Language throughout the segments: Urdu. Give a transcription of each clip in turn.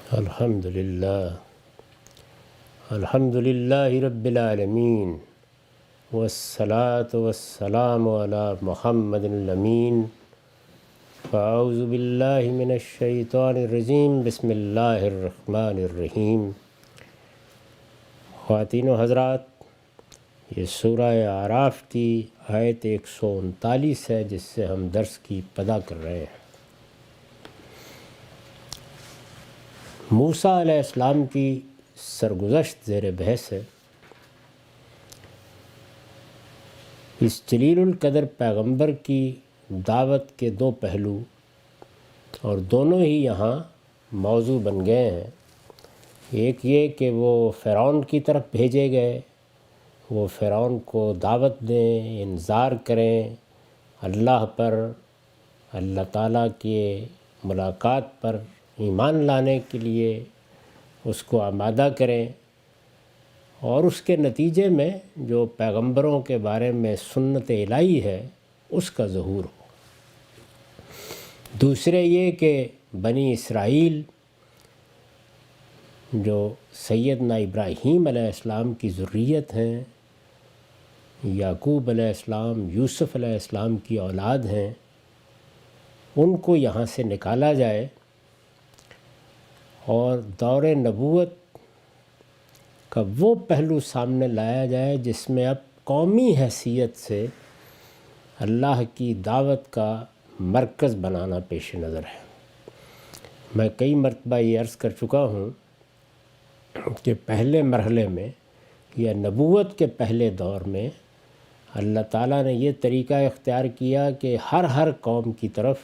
الحمد للہ رب العالمین والصلاة والسلام علی محمد الامین فاعوذ باللہ من الشیطان الرجیم بسم اللہ الرحمن الرحیم۔ خواتین و حضرات، یہ سورہ اعراف کی آیت 139 ہے جس سے ہم درس کی ابتدا کر رہے ہیں۔ موسیٰ علیہ السلام کی سرگزشت زیر بحث ہے۔ اس جلیل القدر پیغمبر کی دعوت کے دو پہلو اور دونوں ہی یہاں موضوع بن گئے ہیں۔ ایک یہ کہ وہ فرعون کی طرف بھیجے گئے، وہ فرعون کو دعوت دیں، انذار کریں اللہ پر، اللہ تعالیٰ کے ملاقات پر ایمان لانے کے لیے اس کو آمادہ کریں، اور اس کے نتیجے میں جو پیغمبروں کے بارے میں سنت الہی ہے اس کا ظہور ہو۔ دوسرے یہ کہ بنی اسرائیل جو سیدنا ابراہیم علیہ السلام کی ذریت ہیں، یعقوب علیہ السلام، یوسف علیہ السلام کی اولاد ہیں، ان کو یہاں سے نکالا جائے اور دور نبوت کا وہ پہلو سامنے لایا جائے جس میں اب قومی حیثیت سے اللہ کی دعوت کا مرکز بنانا پیش نظر ہے۔ میں کئی مرتبہ یہ عرض کر چکا ہوں کہ پہلے مرحلے میں یا نبوت کے پہلے دور میں اللہ تعالیٰ نے یہ طریقہ اختیار کیا کہ ہر قوم کی طرف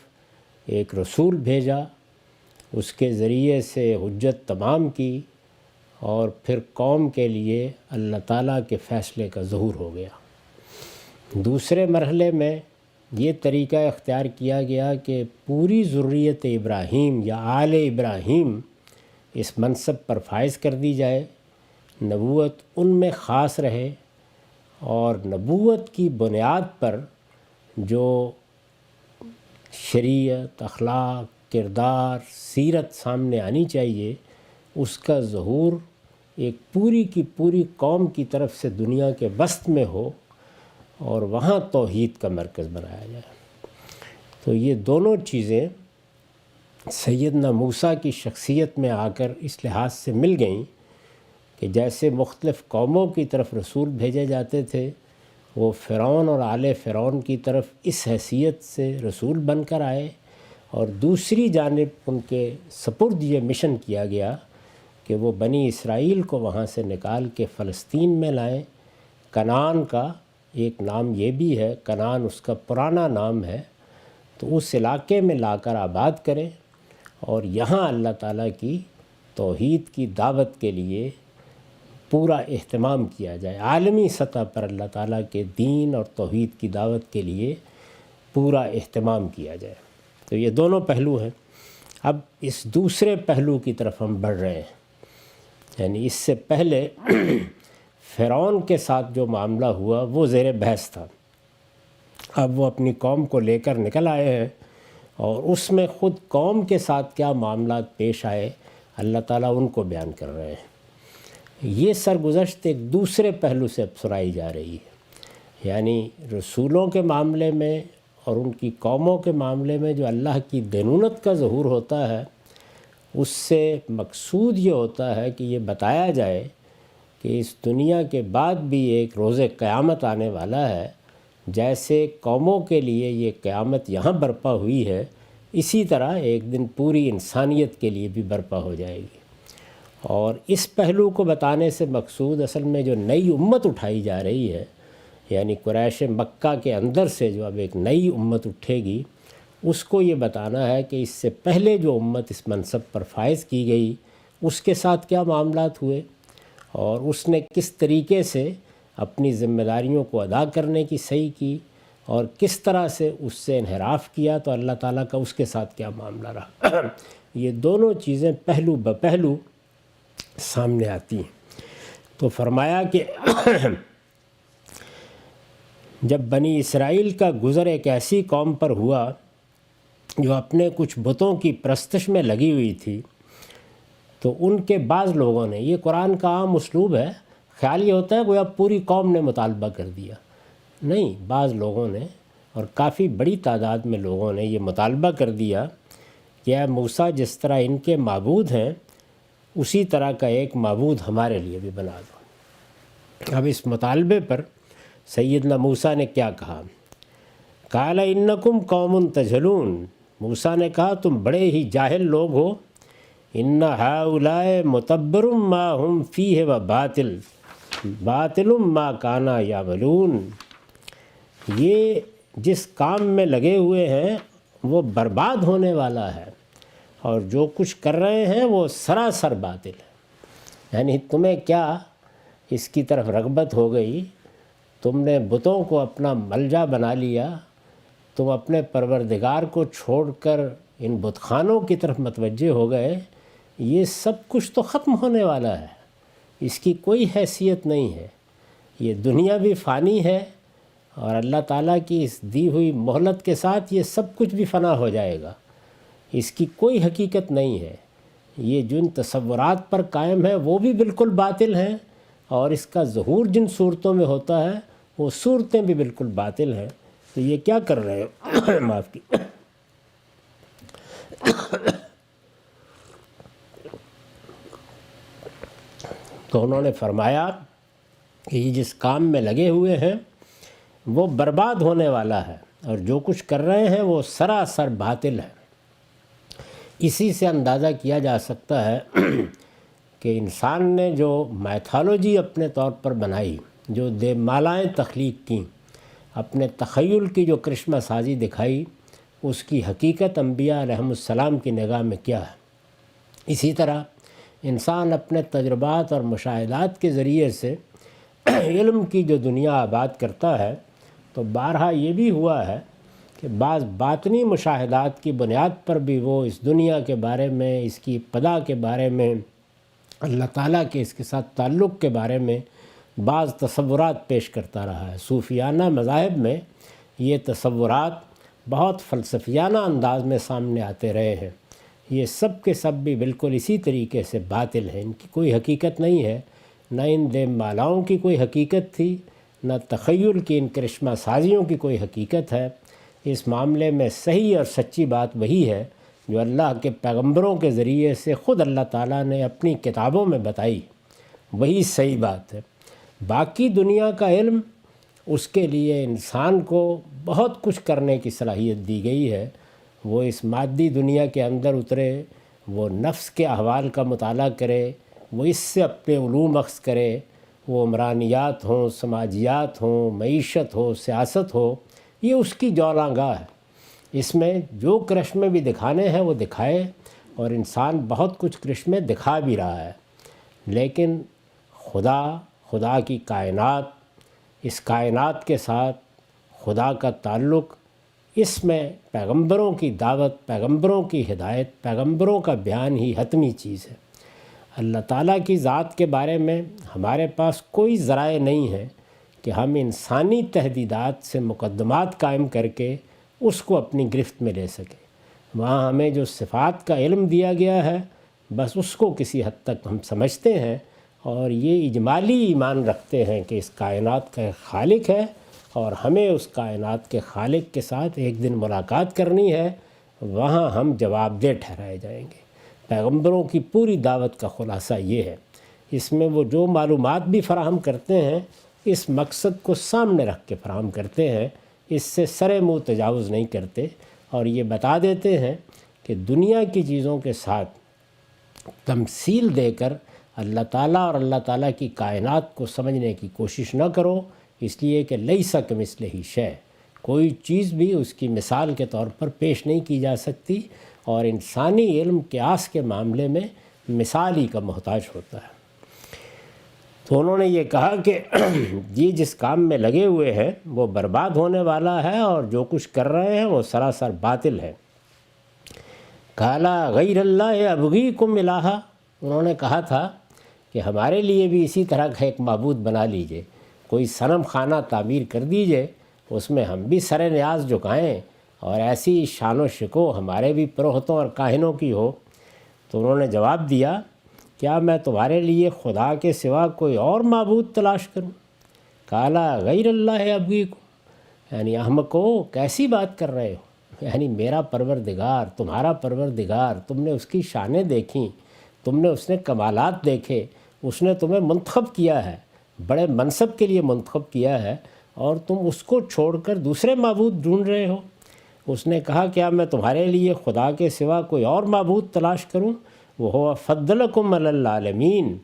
ایک رسول بھیجا، اس کے ذریعے سے حجت تمام کی، اور پھر قوم کے لیے اللہ تعالیٰ کے فیصلے کا ظہور ہو گیا۔ دوسرے مرحلے میں یہ طریقہ اختیار کیا گیا کہ پوری ذریت ابراہیم یا آل ابراہیم اس منصب پر فائز کر دی جائے، نبوت ان میں خاص رہے، اور نبوت کی بنیاد پر جو شریعت، اخلاق، کردار، سیرت سامنے آنی چاہیے، اس کا ظہور ایک پوری کی پوری قوم کی طرف سے دنیا کے وسط میں ہو اور وہاں توحید کا مرکز بنایا جائے۔ تو یہ دونوں چیزیں سیدنا موسیٰ کی شخصیت میں آ کر اس لحاظ سے مل گئیں کہ جیسے مختلف قوموں کی طرف رسول بھیجے جاتے تھے، وہ فرعون اور آل فرعون کی طرف اس حیثیت سے رسول بن کر آئے، اور دوسری جانب ان کے سپرد یہ مشن کیا گیا کہ وہ بنی اسرائیل کو وہاں سے نکال کے فلسطین میں لائیں۔ کنعان کا ایک نام یہ بھی ہے، کنعان اس کا پرانا نام ہے، تو اس علاقے میں لا کر آباد کریں اور یہاں اللہ تعالیٰ کی توحید کی دعوت کے لیے پورا اہتمام کیا جائے، عالمی سطح پر اللہ تعالیٰ کے دین اور توحید کی دعوت کے لیے پورا اہتمام کیا جائے۔ تو یہ دونوں پہلو ہیں۔ اب اس دوسرے پہلو کی طرف ہم بڑھ رہے ہیں، یعنی اس سے پہلے فرعون کے ساتھ جو معاملہ ہوا وہ زیر بحث تھا۔ اب وہ اپنی قوم کو لے کر نکل آئے ہیں، اور اس میں خود قوم کے ساتھ کیا معاملات پیش آئے اللہ تعالیٰ ان کو بیان کر رہے ہیں۔ یہ سرگزشت ایک دوسرے پہلو سے اب سنائی جا رہی ہے، یعنی رسولوں کے معاملے میں اور ان کی قوموں کے معاملے میں جو اللہ کی دینونت کا ظہور ہوتا ہے، اس سے مقصود یہ ہوتا ہے کہ یہ بتایا جائے کہ اس دنیا کے بعد بھی ایک روز قیامت آنے والا ہے۔ جیسے قوموں کے لیے یہ قیامت یہاں برپا ہوئی ہے، اسی طرح ایک دن پوری انسانیت کے لیے بھی برپا ہو جائے گی۔ اور اس پہلو کو بتانے سے مقصود اصل میں جو نئی امت اٹھائی جا رہی ہے، یعنی قریش مکہ کے اندر سے جو اب ایک نئی امت اٹھے گی، اس کو یہ بتانا ہے کہ اس سے پہلے جو امت اس منصب پر فائز کی گئی اس کے ساتھ کیا معاملات ہوئے، اور اس نے کس طریقے سے اپنی ذمہ داریوں کو ادا کرنے کی صحیح کی، اور کس طرح سے اس سے انحراف کیا تو اللہ تعالیٰ کا اس کے ساتھ کیا معاملہ رہا۔ یہ دونوں چیزیں پہلو بپہلو سامنے آتی ہیں۔ تو فرمایا کہ جب بنی اسرائیل کا گزر ایک ایسی قوم پر ہوا جو اپنے کچھ بتوں کی پرستش میں لگی ہوئی تھی، تو ان کے بعض لوگوں نے، یہ قرآن کا عام اسلوب ہے، خیال یہ ہوتا ہے گویا پوری قوم نے مطالبہ کر دیا، نہیں، بعض لوگوں نے اور کافی بڑی تعداد میں لوگوں نے یہ مطالبہ کر دیا کہ اے موسیٰ، جس طرح ان کے معبود ہیں اسی طرح کا ایک معبود ہمارے لیے بھی بنا دو۔ اب اس مطالبے پر سیدنا موسیٰ نے کیا کہا؟ قال انکم قوم تجہلون، موسیٰ نے کہا تم بڑے ہی جاہل لوگ ہو، ان ہؤلاء متبر ما ہم فیہ وباطل باطل ما کانا یعملون، یہ جس کام میں لگے ہوئے ہیں وہ برباد ہونے والا ہے، اور جو کچھ کر رہے ہیں وہ سراسر باطل ہے۔ یعنی تمہیں کیا اس کی طرف رغبت ہو گئی، تم نے بتوں کو اپنا ملجا بنا لیا، تم اپنے پروردگار کو چھوڑ کر ان بت خانوں کی طرف متوجہ ہو گئے، یہ سب کچھ تو ختم ہونے والا ہے، اس کی کوئی حیثیت نہیں ہے، یہ دنیا بھی فانی ہے، اور اللہ تعالیٰ کی اس دی ہوئی مہلت کے ساتھ یہ سب کچھ بھی فنا ہو جائے گا، اس کی کوئی حقیقت نہیں ہے، یہ جن تصورات پر قائم ہے وہ بھی بالکل باطل ہیں، اور اس کا ظہور جن صورتوں میں ہوتا ہے وہ صورتیں بھی بالکل باطل ہیں، تو یہ کیا کر رہے ہو؟ معاف کی تو انہوں نے فرمایا کہ یہ جس کام میں لگے ہوئے ہیں وہ برباد ہونے والا ہے، اور جو کچھ کر رہے ہیں وہ سراسر باطل ہے۔ اسی سے اندازہ کیا جا سکتا ہے کہ انسان نے جو میتھالوجی اپنے طور پر بنائی، جو دیومالائیں تخلیق کیں، اپنے تخیل کی جو کرشمہ سازی دکھائی، اس کی حقیقت انبیاء علیہم السلام کی نگاہ میں کیا ہے۔ اسی طرح انسان اپنے تجربات اور مشاہدات کے ذریعے سے علم کی جو دنیا آباد کرتا ہے، تو بارہا یہ بھی ہوا ہے کہ بعض باطنی مشاہدات کی بنیاد پر بھی وہ اس دنیا کے بارے میں، اس کی ابتدا کے بارے میں، اللہ تعالیٰ کے اس کے ساتھ تعلق کے بارے میں بعض تصورات پیش کرتا رہا ہے۔ صوفیانہ مذاہب میں یہ تصورات بہت فلسفیانہ انداز میں سامنے آتے رہے ہیں، یہ سب کے سب بھی بالکل اسی طریقے سے باطل ہیں، ان کی کوئی حقیقت نہیں ہے، نہ ان دیومالاؤں کی کوئی حقیقت تھی، نہ تخیل کی ان کرشمہ سازیوں کی کوئی حقیقت ہے۔ اس معاملے میں صحیح اور سچی بات وہی ہے جو اللہ کے پیغمبروں کے ذریعے سے خود اللہ تعالیٰ نے اپنی کتابوں میں بتائی، وہی صحیح بات ہے۔ باقی دنیا کا علم، اس کے لیے انسان کو بہت کچھ کرنے کی صلاحیت دی گئی ہے، وہ اس مادی دنیا کے اندر اترے، وہ نفس کے احوال کا مطالعہ کرے، وہ اس سے اپنے علوم اخذ کرے، وہ عمرانیات ہوں، سماجیات ہوں، معیشت ہو، سیاست ہو، یہ اس کی جولاں گاہ ہے، اس میں جو کرشمے بھی دکھانے ہیں وہ دکھائے، اور انسان بہت کچھ کرشمے دکھا بھی رہا ہے، لیکن خدا کی کائنات، اس کائنات کے ساتھ خدا کا تعلق، اس میں پیغمبروں کی دعوت، پیغمبروں کی ہدایت، پیغمبروں کا بیان ہی حتمی چیز ہے۔ اللہ تعالیٰ کی ذات کے بارے میں ہمارے پاس کوئی ذرائع نہیں ہے کہ ہم انسانی تہدیدات سے مقدمات قائم کر کے اس کو اپنی گرفت میں لے سکیں۔ وہاں ہمیں جو صفات کا علم دیا گیا ہے، بس اس کو کسی حد تک ہم سمجھتے ہیں، اور یہ اجمالی ایمان رکھتے ہیں کہ اس کائنات کا ایک خالق ہے، اور ہمیں اس کائنات کے خالق کے ساتھ ایک دن ملاقات کرنی ہے، وہاں ہم جواب دہ ٹھہرائے جائیں گے۔ پیغمبروں کی پوری دعوت کا خلاصہ یہ ہے، اس میں وہ جو معلومات بھی فراہم کرتے ہیں، اس مقصد کو سامنے رکھ کے فراہم کرتے ہیں، اس سے سرے منہ تجاوز نہیں کرتے، اور یہ بتا دیتے ہیں کہ دنیا کی چیزوں کے ساتھ تمثیل دے کر اللہ تعالیٰ اور اللہ تعالیٰ کی کائنات کو سمجھنے کی کوشش نہ کرو، اس لیے کہ لیس کمثلہ شیء، کوئی چیز بھی اس کی مثال کے طور پر پیش نہیں کی جا سکتی، اور انسانی علم قیاس کے معاملے میں مثال ہی کا محتاج ہوتا ہے۔ تو انہوں نے یہ کہا کہ یہ جس کام میں لگے ہوئے ہیں وہ برباد ہونے والا ہے، اور جو کچھ کر رہے ہیں وہ سراسر باطل ہے۔ قالا غیر اللہ ابغیکم الہا، انہوں نے کہا تھا کہ ہمارے لیے بھی اسی طرح کا ایک معبود بنا لیجئے، کوئی صنم خانہ تعمیر کر دیجئے، اس میں ہم بھی سر نیاز جھکائیں، اور ایسی شان و شکو ہمارے بھی پروہتوں اور کاہنوں کی ہو۔ تو انہوں نے جواب دیا کیا میں تمہارے لیے خدا کے سوا کوئی اور معبود تلاش کروں؟ کالا غیر اللہ ابغیکم، یعنی احمقو کیسی بات کر رہے ہو، یعنی میرا پروردگار، تمہارا پروردگار، تم نے اس کی شانیں دیکھیں، تم نے اس نے کمالات دیکھے، اس نے تمہیں منتخب کیا ہے، بڑے منصب کے لیے منتخب کیا ہے، اور تم اس کو چھوڑ کر دوسرے معبود ڈھونڈ رہے ہو۔ اس نے کہا کیا میں تمہارے لیے خدا کے سوا کوئی اور معبود تلاش کروں؟ وہ ہوا فضلکم علی العالمین،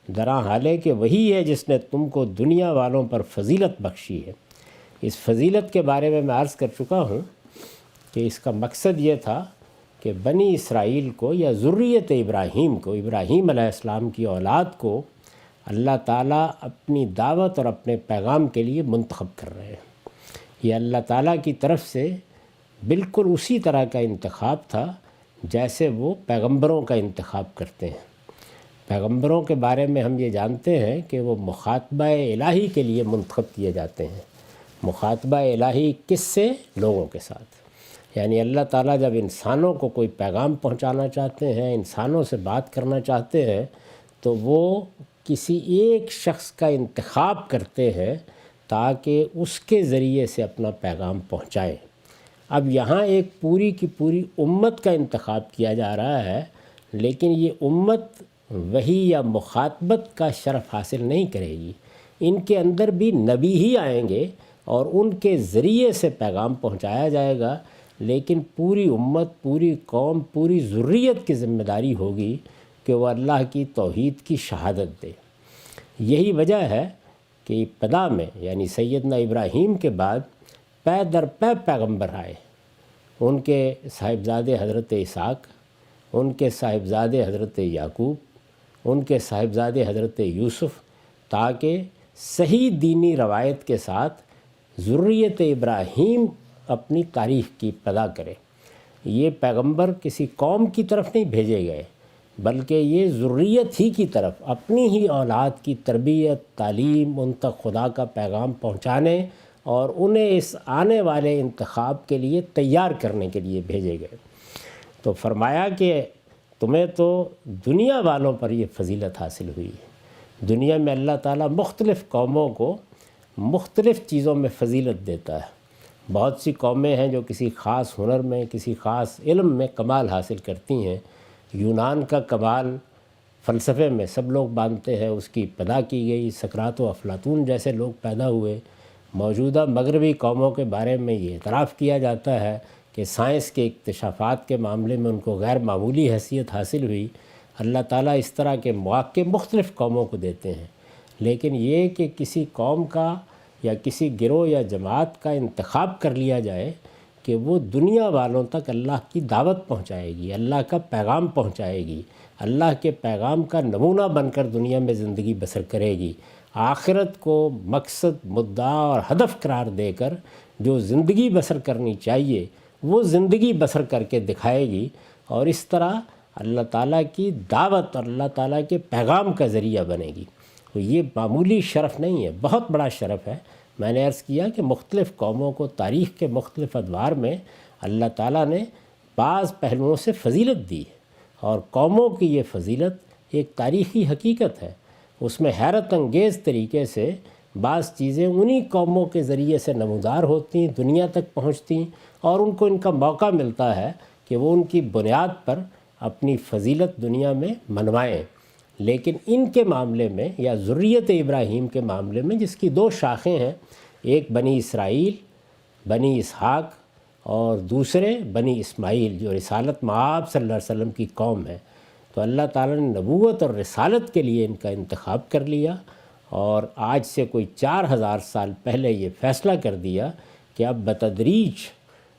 درا حال ہے کہ وہی ہے جس نے تم کو دنیا والوں پر فضیلت بخشی ہے۔ اس فضیلت کے بارے میں عرض کر چکا ہوں کہ اس کا مقصد یہ تھا کہ بنی اسرائیل کو یا ذریت ابراہیم کو، ابراہیم علیہ السلام کی اولاد کو اللہ تعالیٰ اپنی دعوت اور اپنے پیغام کے لیے منتخب کر رہے ہیں۔ یہ اللہ تعالیٰ کی طرف سے بالکل اسی طرح کا انتخاب تھا جیسے وہ پیغمبروں کا انتخاب کرتے ہیں۔ پیغمبروں کے بارے میں ہم یہ جانتے ہیں کہ وہ مخاطبہ الہی کے لیے منتخب کیے جاتے ہیں۔ مخاطبہ الہی کس سے؟ لوگوں کے ساتھ۔ یعنی اللہ تعالیٰ جب انسانوں کو کوئی پیغام پہنچانا چاہتے ہیں، انسانوں سے بات کرنا چاہتے ہیں، تو وہ کسی ایک شخص کا انتخاب کرتے ہیں تاکہ اس کے ذریعے سے اپنا پیغام پہنچائیں۔ اب یہاں ایک پوری کی پوری امت کا انتخاب کیا جا رہا ہے، لیکن یہ امت وحی یا مخاطبت کا شرف حاصل نہیں کرے گی۔ ان کے اندر بھی نبی ہی آئیں گے اور ان کے ذریعے سے پیغام پہنچایا جائے گا، لیکن پوری امت، پوری قوم، پوری ذریت کی ذمہ داری ہوگی کہ وہ اللہ کی توحید کی شہادت دے۔ یہی وجہ ہے کہ ابتدا میں یعنی سیدنا ابراہیم کے بعد پے در پے پیغمبر آئے۔ ان کے صاحبزادے حضرت اسحاق، ان کے صاحبزادے حضرت یعقوب، ان کے صاحبزادے حضرت یوسف، تاکہ صحیح دینی روایت کے ساتھ ذریت ابراہیم اپنی تاریخ کی ابتدا کرے۔ یہ پیغمبر کسی قوم کی طرف نہیں بھیجے گئے، بلکہ یہ ذریت ہی کی طرف، اپنی ہی اولاد کی تربیت، تعلیم، ان تک خدا کا پیغام پہنچانے اور انہیں اس آنے والے انتخاب کے لیے تیار کرنے کے لیے بھیجے گئے۔ تو فرمایا کہ تمہیں تو دنیا والوں پر یہ فضیلت حاصل ہوئی ہے۔ دنیا میں اللہ تعالیٰ مختلف قوموں کو مختلف چیزوں میں فضیلت دیتا ہے۔ بہت سی قومیں ہیں جو کسی خاص ہنر میں، کسی خاص علم میں کمال حاصل کرتی ہیں۔ یونان کا کمال فلسفے میں سب لوگ مانتے ہیں، اس کی ابتدا کی گئی، سقراط و افلاطون جیسے لوگ پیدا ہوئے۔ موجودہ مغربی قوموں کے بارے میں یہ اعتراف کیا جاتا ہے کہ سائنس کے اکتشافات کے معاملے میں ان کو غیر معمولی حیثیت حاصل ہوئی۔ اللہ تعالیٰ اس طرح کے مواقع مختلف قوموں کو دیتے ہیں، لیکن یہ کہ کسی قوم کا یا کسی گروہ یا جماعت کا انتخاب کر لیا جائے کہ وہ دنیا والوں تک اللہ کی دعوت پہنچائے گی، اللہ کا پیغام پہنچائے گی، اللہ کے پیغام کا نمونہ بن کر دنیا میں زندگی بسر کرے گی، آخرت کو مقصد، مدعا اور ہدف قرار دے کر جو زندگی بسر کرنی چاہیے وہ زندگی بسر کر کے دکھائے گی، اور اس طرح اللہ تعالیٰ کی دعوت اور اللہ تعالیٰ کے پیغام کا ذریعہ بنے گی۔ تو یہ معمولی شرف نہیں ہے، بہت بڑا شرف ہے۔ میں نے عرض کیا کہ مختلف قوموں کو تاریخ کے مختلف ادوار میں اللہ تعالیٰ نے بعض پہلوؤں سے فضیلت دی ہے، اور قوموں کی یہ فضیلت ایک تاریخی حقیقت ہے۔ اس میں حیرت انگیز طریقے سے بعض چیزیں انہی قوموں کے ذریعے سے نمودار ہوتی ہیں، دنیا تک پہنچتی ہیں، اور ان کو ان کا موقع ملتا ہے کہ وہ ان کی بنیاد پر اپنی فضیلت دنیا میں منوائیں۔ لیکن ان کے معاملے میں یا ذریت ابراہیم کے معاملے میں، جس کی دو شاخیں ہیں، ایک بنی اسرائیل، بنی اسحاق، اور دوسرے بنی اسماعیل جو رسالت مآب صلی اللہ علیہ وسلم کی قوم ہے، تو اللہ تعالیٰ نے نبوت اور رسالت کے لیے ان کا انتخاب کر لیا، اور آج سے کوئی 4000 سال پہلے یہ فیصلہ کر دیا کہ اب بتدریج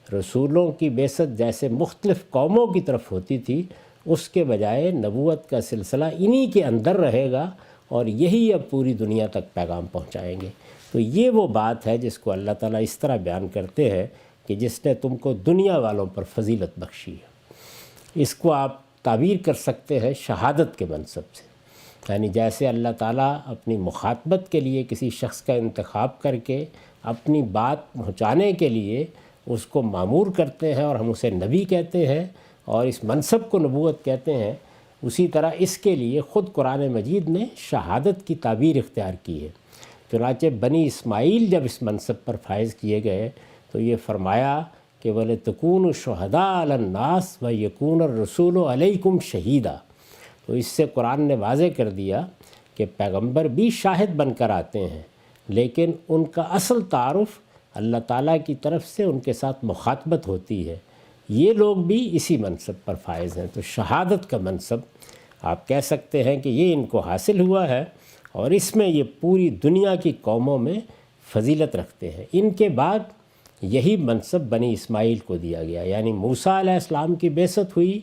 رسولوں کی بعثت جیسے مختلف قوموں کی طرف ہوتی تھی، اس کے بجائے نبوت کا سلسلہ انہی کے اندر رہے گا، اور یہی اب پوری دنیا تک پیغام پہنچائیں گے۔ تو یہ وہ بات ہے جس کو اللہ تعالیٰ اس طرح بیان کرتے ہیں کہ جس نے تم کو دنیا والوں پر فضیلت بخشی ہے۔ اس کو آپ تعبیر کر سکتے ہیں شہادت کے منصب سے، یعنی جیسے اللہ تعالیٰ اپنی مخاطبت کے لیے کسی شخص کا انتخاب کر کے اپنی بات پہنچانے کے لیے اس کو مامور کرتے ہیں، اور ہم اسے نبی کہتے ہیں اور اس منصب کو نبوت کہتے ہیں، اسی طرح اس کے لیے خود قرآن مجید نے شہادت کی تعبیر اختیار کی ہے۔ چنانچہ بنی اسماعیل جب اس منصب پر فائز کیے گئے تو یہ فرمایا کہ وَلِتَكُونُوا شُهَدَاءَ عَلَى النَّاسِ وَيَكُونَ الرَّسُولُ عَلَيْكُمْ شَهِيدًا۔ تو اس سے قرآن نے واضح کر دیا کہ پیغمبر بھی شاہد بن کر آتے ہیں، لیکن ان کا اصل تعارف اللہ تعالیٰ کی طرف سے ان کے ساتھ مخاطبت ہوتی ہے۔ یہ لوگ بھی اسی منصب پر فائز ہیں۔ تو شہادت کا منصب آپ کہہ سکتے ہیں کہ یہ ان کو حاصل ہوا ہے، اور اس میں یہ پوری دنیا کی قوموں میں فضیلت رکھتے ہیں۔ ان کے بعد یہی منصب بنی اسماعیل کو دیا گیا، یعنی موسیٰ علیہ السلام کی بعثت ہوئی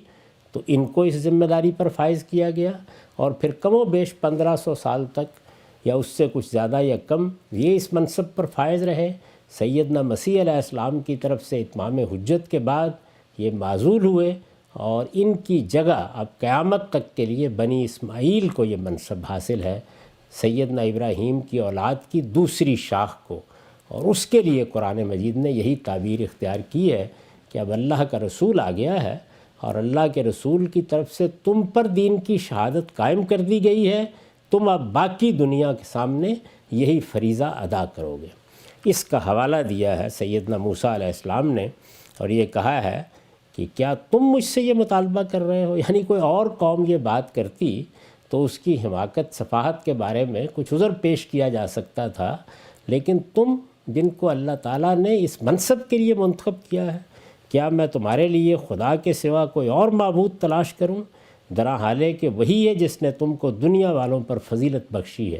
تو ان کو اس ذمہ داری پر فائز کیا گیا، اور پھر کم و بیش 1500 سال تک یا اس سے کچھ زیادہ یا کم یہ اس منصب پر فائز رہے۔ سیدنا مسیح علیہ السلام کی طرف سے اتمام حجت کے بعد یہ معزول ہوئے، اور ان کی جگہ اب قیامت تک کے لیے بنی اسماعیل کو یہ منصب حاصل ہے، سیدنا ابراہیم کی اولاد کی دوسری شاخ کو۔ اور اس کے لیے قرآن مجید نے یہی تعبیر اختیار کی ہے کہ اب اللہ کا رسول آ گیا ہے، اور اللہ کے رسول کی طرف سے تم پر دین کی شہادت قائم کر دی گئی ہے، تم اب باقی دنیا کے سامنے یہی فریضہ ادا کرو گے۔ اس کا حوالہ دیا ہے سیدنا موسیٰ علیہ السلام نے، اور یہ کہا ہے کہ کیا تم مجھ سے یہ مطالبہ کر رہے ہو؟ یعنی کوئی اور قوم یہ بات کرتی تو اس کی حماقت صفاحت کے بارے میں کچھ عذر پیش کیا جا سکتا تھا، لیکن تم جن کو اللہ تعالیٰ نے اس منصب کے لیے منتخب کیا ہے، کیا میں تمہارے لیے خدا کے سوا کوئی اور معبود تلاش کروں؟ درا حال ہے کہ وہی ہے جس نے تم کو دنیا والوں پر فضیلت بخشی ہے۔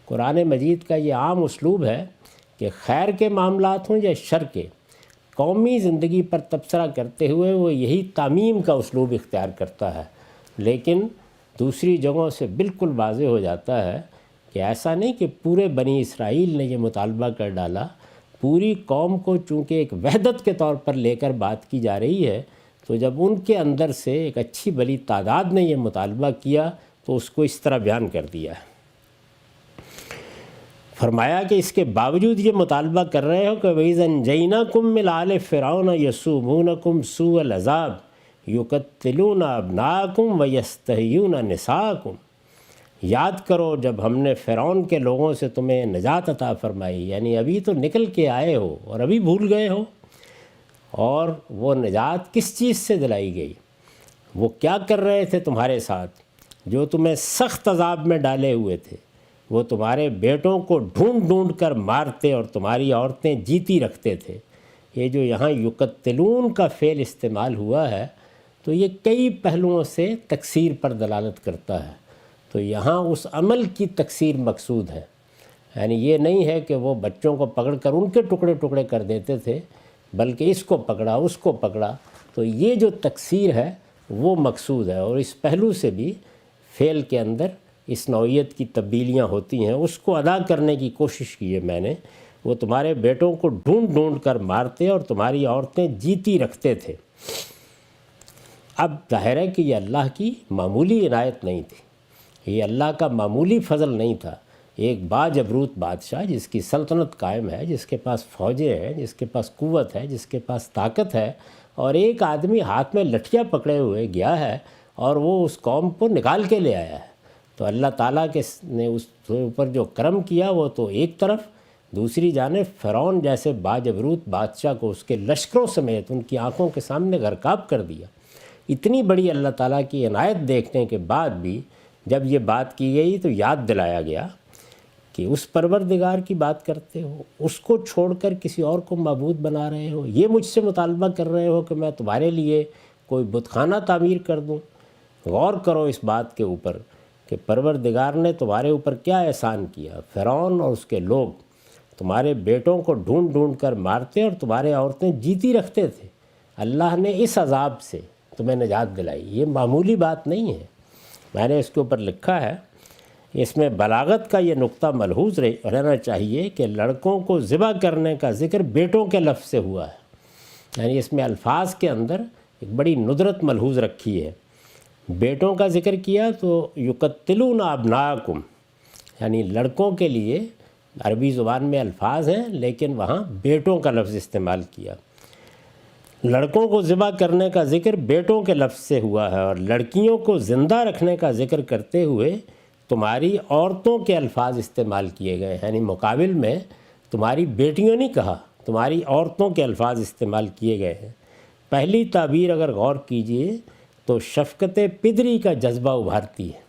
قرآن مجید کا یہ عام اسلوب ہے کہ خیر کے معاملات ہوں یا شر کے، قومی زندگی پر تبصرہ کرتے ہوئے وہ یہی تعمیم کا اسلوب اختیار کرتا ہے، لیکن دوسری جگہوں سے بالکل واضح ہو جاتا ہے کہ ایسا نہیں کہ پورے بنی اسرائیل نے یہ مطالبہ کر ڈالا، پوری قوم کو چونکہ ایک وحدت کے طور پر لے کر بات کی جا رہی ہے، تو جب ان کے اندر سے ایک اچھی بلی تعداد نے یہ مطالبہ کیا تو اس کو اس طرح بیان کر دیا ہے۔ فرمایا کہ اس کے باوجود یہ مطالبہ کر رہے ہو کہ وَإِذَا أَنجَيْنَاكُم مِّنْ آلِ فِرْعَوْنَ يَسُومُونَكُمْ سُوءَ الْعَذَابِ يُقَتِّلُونَ أَبْنَاءَكُمْ وَيَسْتَحْيُونَ نِسَاءَكُمْ۔ یاد کرو جب ہم نے فرعون کے لوگوں سے تمہیں نجات عطا فرمائی، یعنی ابھی تو نکل کے آئے ہو اور ابھی بھول گئے ہو، اور وہ نجات کس چیز سے دلائی گئی؟ وہ کیا کر رہے تھے تمہارے ساتھ؟ جو تمہیں سخت عذاب میں ڈالے ہوئے تھے، وہ تمہارے بیٹوں کو ڈھونڈ ڈھونڈ کر مارتے اور تمہاری عورتیں جیتی رکھتے تھے۔ یہ جو یہاں یقتلون کا فعل استعمال ہوا ہے تو یہ کئی پہلوؤں سے تکثیر پر دلالت کرتا ہے، تو یہاں اس عمل کی تکثیر مقصود ہے، یعنی یہ نہیں ہے کہ وہ بچوں کو پکڑ کر ان کے ٹکڑے ٹکڑے کر دیتے تھے، بلکہ اس کو پکڑا اس کو پکڑا، تو یہ جو تکثیر ہے وہ مقصود ہے، اور اس پہلو سے بھی فعل کے اندر اس نوعیت کی تبدیلیاں ہوتی ہیں، اس کو ادا کرنے کی کوشش کی ہے میں نے۔ وہ تمہارے بیٹوں کو ڈھونڈ ڈھونڈ کر مارتے اور تمہاری عورتیں جیتی رکھتے تھے۔ اب ظاہر ہے کہ یہ اللہ کی معمولی عنایت نہیں تھی، یہ اللہ کا معمولی فضل نہیں تھا۔ ایک باجبروت بادشاہ جس کی سلطنت قائم ہے، جس کے پاس فوجیں ہیں، جس کے پاس قوت ہے، جس کے پاس طاقت ہے، اور ایک آدمی ہاتھ میں لٹھیاں پکڑے ہوئے گیا ہے اور وہ اس قوم کو نکال کے لے آیا ہے، تو اللہ تعالیٰ نے اس اوپر جو کرم کیا وہ تو ایک طرف، دوسری جانب فرعون جیسے باجبروت بادشاہ کو اس کے لشکروں سمیت ان کی آنکھوں کے سامنے غرقاب کر دیا۔ اتنی بڑی اللہ تعالیٰ کی عنایت دیکھنے کے بعد بھی جب یہ بات کی گئی تو یاد دلایا گیا کہ اس پروردگار کی بات کرتے ہو، اس کو چھوڑ کر کسی اور کو معبود بنا رہے ہو، یہ مجھ سے مطالبہ کر رہے ہو کہ میں تمہارے لیے کوئی بت خانہ تعمیر کر دوں۔ غور کرو اس بات کے اوپر کہ پروردگار نے تمہارے اوپر کیا احسان کیا۔ فرعون اور اس کے لوگ تمہارے بیٹوں کو ڈھونڈ ڈھونڈ کر مارتے اور تمہارے عورتیں جیتی رکھتے تھے، اللہ نے اس عذاب سے تمہیں نجات دلائی۔ یہ معمولی بات نہیں ہے، میں نے اس کے اوپر لکھا ہے، اس میں بلاغت کا یہ نقطہ ملحوظ رہنا چاہیے کہ لڑکوں کو ذبح کرنے کا ذکر بیٹوں کے لفظ سے ہوا ہے، یعنی اس میں الفاظ کے اندر ایک بڑی ندرت ملحوظ رکھی ہے۔ بیٹوں کا ذکر کیا تو یقتلون ابناءکم، یعنی لڑکوں کے لیے عربی زبان میں الفاظ ہیں لیکن وہاں بیٹوں کا لفظ استعمال کیا۔ لڑکوں کو ذبح کرنے کا ذکر بیٹوں کے لفظ سے ہوا ہے، اور لڑکیوں کو زندہ رکھنے کا ذکر کرتے ہوئے تمہاری عورتوں کے الفاظ استعمال کیے گئے، یعنی مقابل میں تمہاری بیٹیوں نہیں کہا، تمہاری عورتوں کے الفاظ استعمال کیے گئے ہیں۔ پہلی تعبیر اگر غور کیجئے تو شفقت پدری کا جذبہ ابھارتی ہے،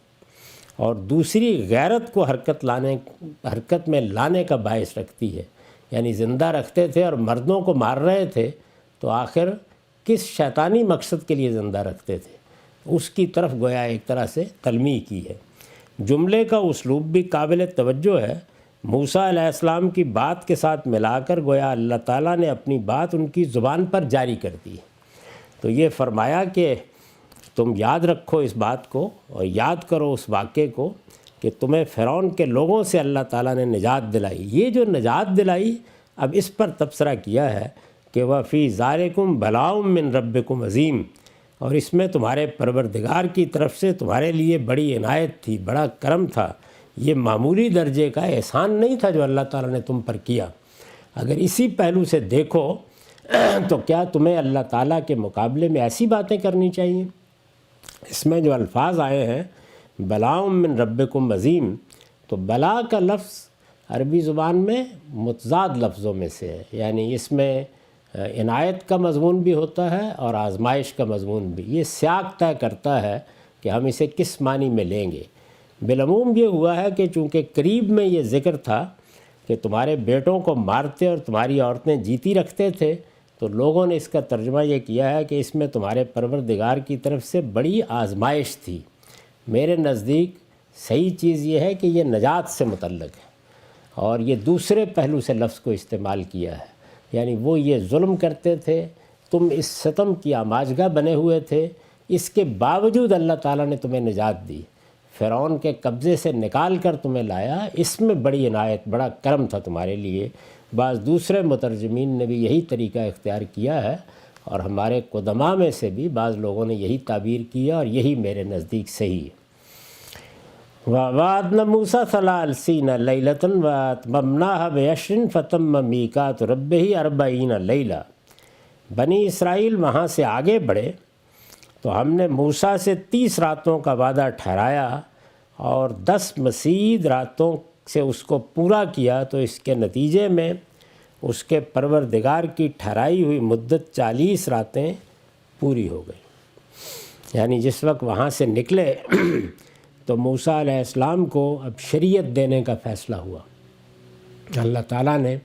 اور دوسری غیرت کو حرکت میں لانے کا باعث رکھتی ہے، یعنی زندہ رکھتے تھے اور مردوں کو مار رہے تھے تو آخر کس شیطانی مقصد کے لیے زندہ رکھتے تھے، اس کی طرف گویا ایک طرح سے تلمیح کی ہے۔ جملے کا اسلوب بھی قابل توجہ ہے، موسیٰ علیہ السلام کی بات کے ساتھ ملا کر گویا اللہ تعالیٰ نے اپنی بات ان کی زبان پر جاری کر دی۔ تو یہ فرمایا کہ تم یاد رکھو اس بات کو اور یاد کرو اس واقعے کو کہ تمہیں فرعون کے لوگوں سے اللہ تعالیٰ نے نجات دلائی۔ یہ جو نجات دلائی، اب اس پر تبصرہ کیا ہے کہ وَفِي ذَلِكُمْ بَلَاءٌ مِّن رَبِّكُمْ عَظِيمٌ، اور اس میں تمہارے پروردگار کی طرف سے تمہارے لیے بڑی عنایت تھی، بڑا کرم تھا، یہ معمولی درجے کا احسان نہیں تھا جو اللہ تعالیٰ نے تم پر کیا۔ اگر اسی پہلو سے دیکھو تو کیا تمہیں اللہ تعالیٰ کے مقابلے میں ایسی باتیں کرنی چاہیے؟ اس میں جو الفاظ آئے ہیں بلاء من ربکم عظیم، تو بلا کا لفظ عربی زبان میں متضاد لفظوں میں سے ہے، یعنی اس میں عنایت کا مضمون بھی ہوتا ہے اور آزمائش کا مضمون بھی۔ یہ سیاق طے کرتا ہے کہ ہم اسے کس معنی میں لیں گے۔ بالعموم یہ ہوا ہے کہ چونکہ قریب میں یہ ذکر تھا کہ تمہارے بیٹوں کو مارتے اور تمہاری عورتیں جیتی رکھتے تھے، تو لوگوں نے اس کا ترجمہ یہ کیا ہے کہ اس میں تمہارے پروردگار کی طرف سے بڑی آزمائش تھی۔ میرے نزدیک صحیح چیز یہ ہے کہ یہ نجات سے متعلق ہے، اور یہ دوسرے پہلو سے لفظ کو استعمال کیا ہے، یعنی وہ یہ ظلم کرتے تھے، تم اس ستم کی آماجگاہ بنے ہوئے تھے، اس کے باوجود اللہ تعالیٰ نے تمہیں نجات دی، فرعون کے قبضے سے نکال کر تمہیں لایا، اس میں بڑی عنایت، بڑا کرم تھا تمہارے لیے۔ بعض دوسرے مترجمین نے بھی یہی طریقہ اختیار کیا ہے، اور ہمارے قدماء میں سے بھی بعض لوگوں نے یہی تعبیر کیا، اور یہی میرے نزدیک صحیح ہے۔ وَوَعَدْنَا مُوسَىٰ 30 لَيْلَةً وَأَتْمَمْنَاهَا بِعَشْرٍ فَتَمَّ مِيقَاتُ رَبِّهِ 40 لَيْلَةً۔ بنی اسرائیل وہاں سے آگے بڑھے تو ہم نے موسیٰ سے 30 راتوں کا وعدہ ٹھہرایا، اور 10 مزید راتوں سے اس کو پورا کیا، تو اس کے نتیجے میں اس کے پروردگار کی ٹھہرائی ہوئی مدت 40 راتیں پوری ہو گئی۔ یعنی جس وقت وہاں سے نکلے تو موسیٰ علیہ السلام کو اب شریعت دینے کا فیصلہ ہوا۔ اللہ تعالیٰ نے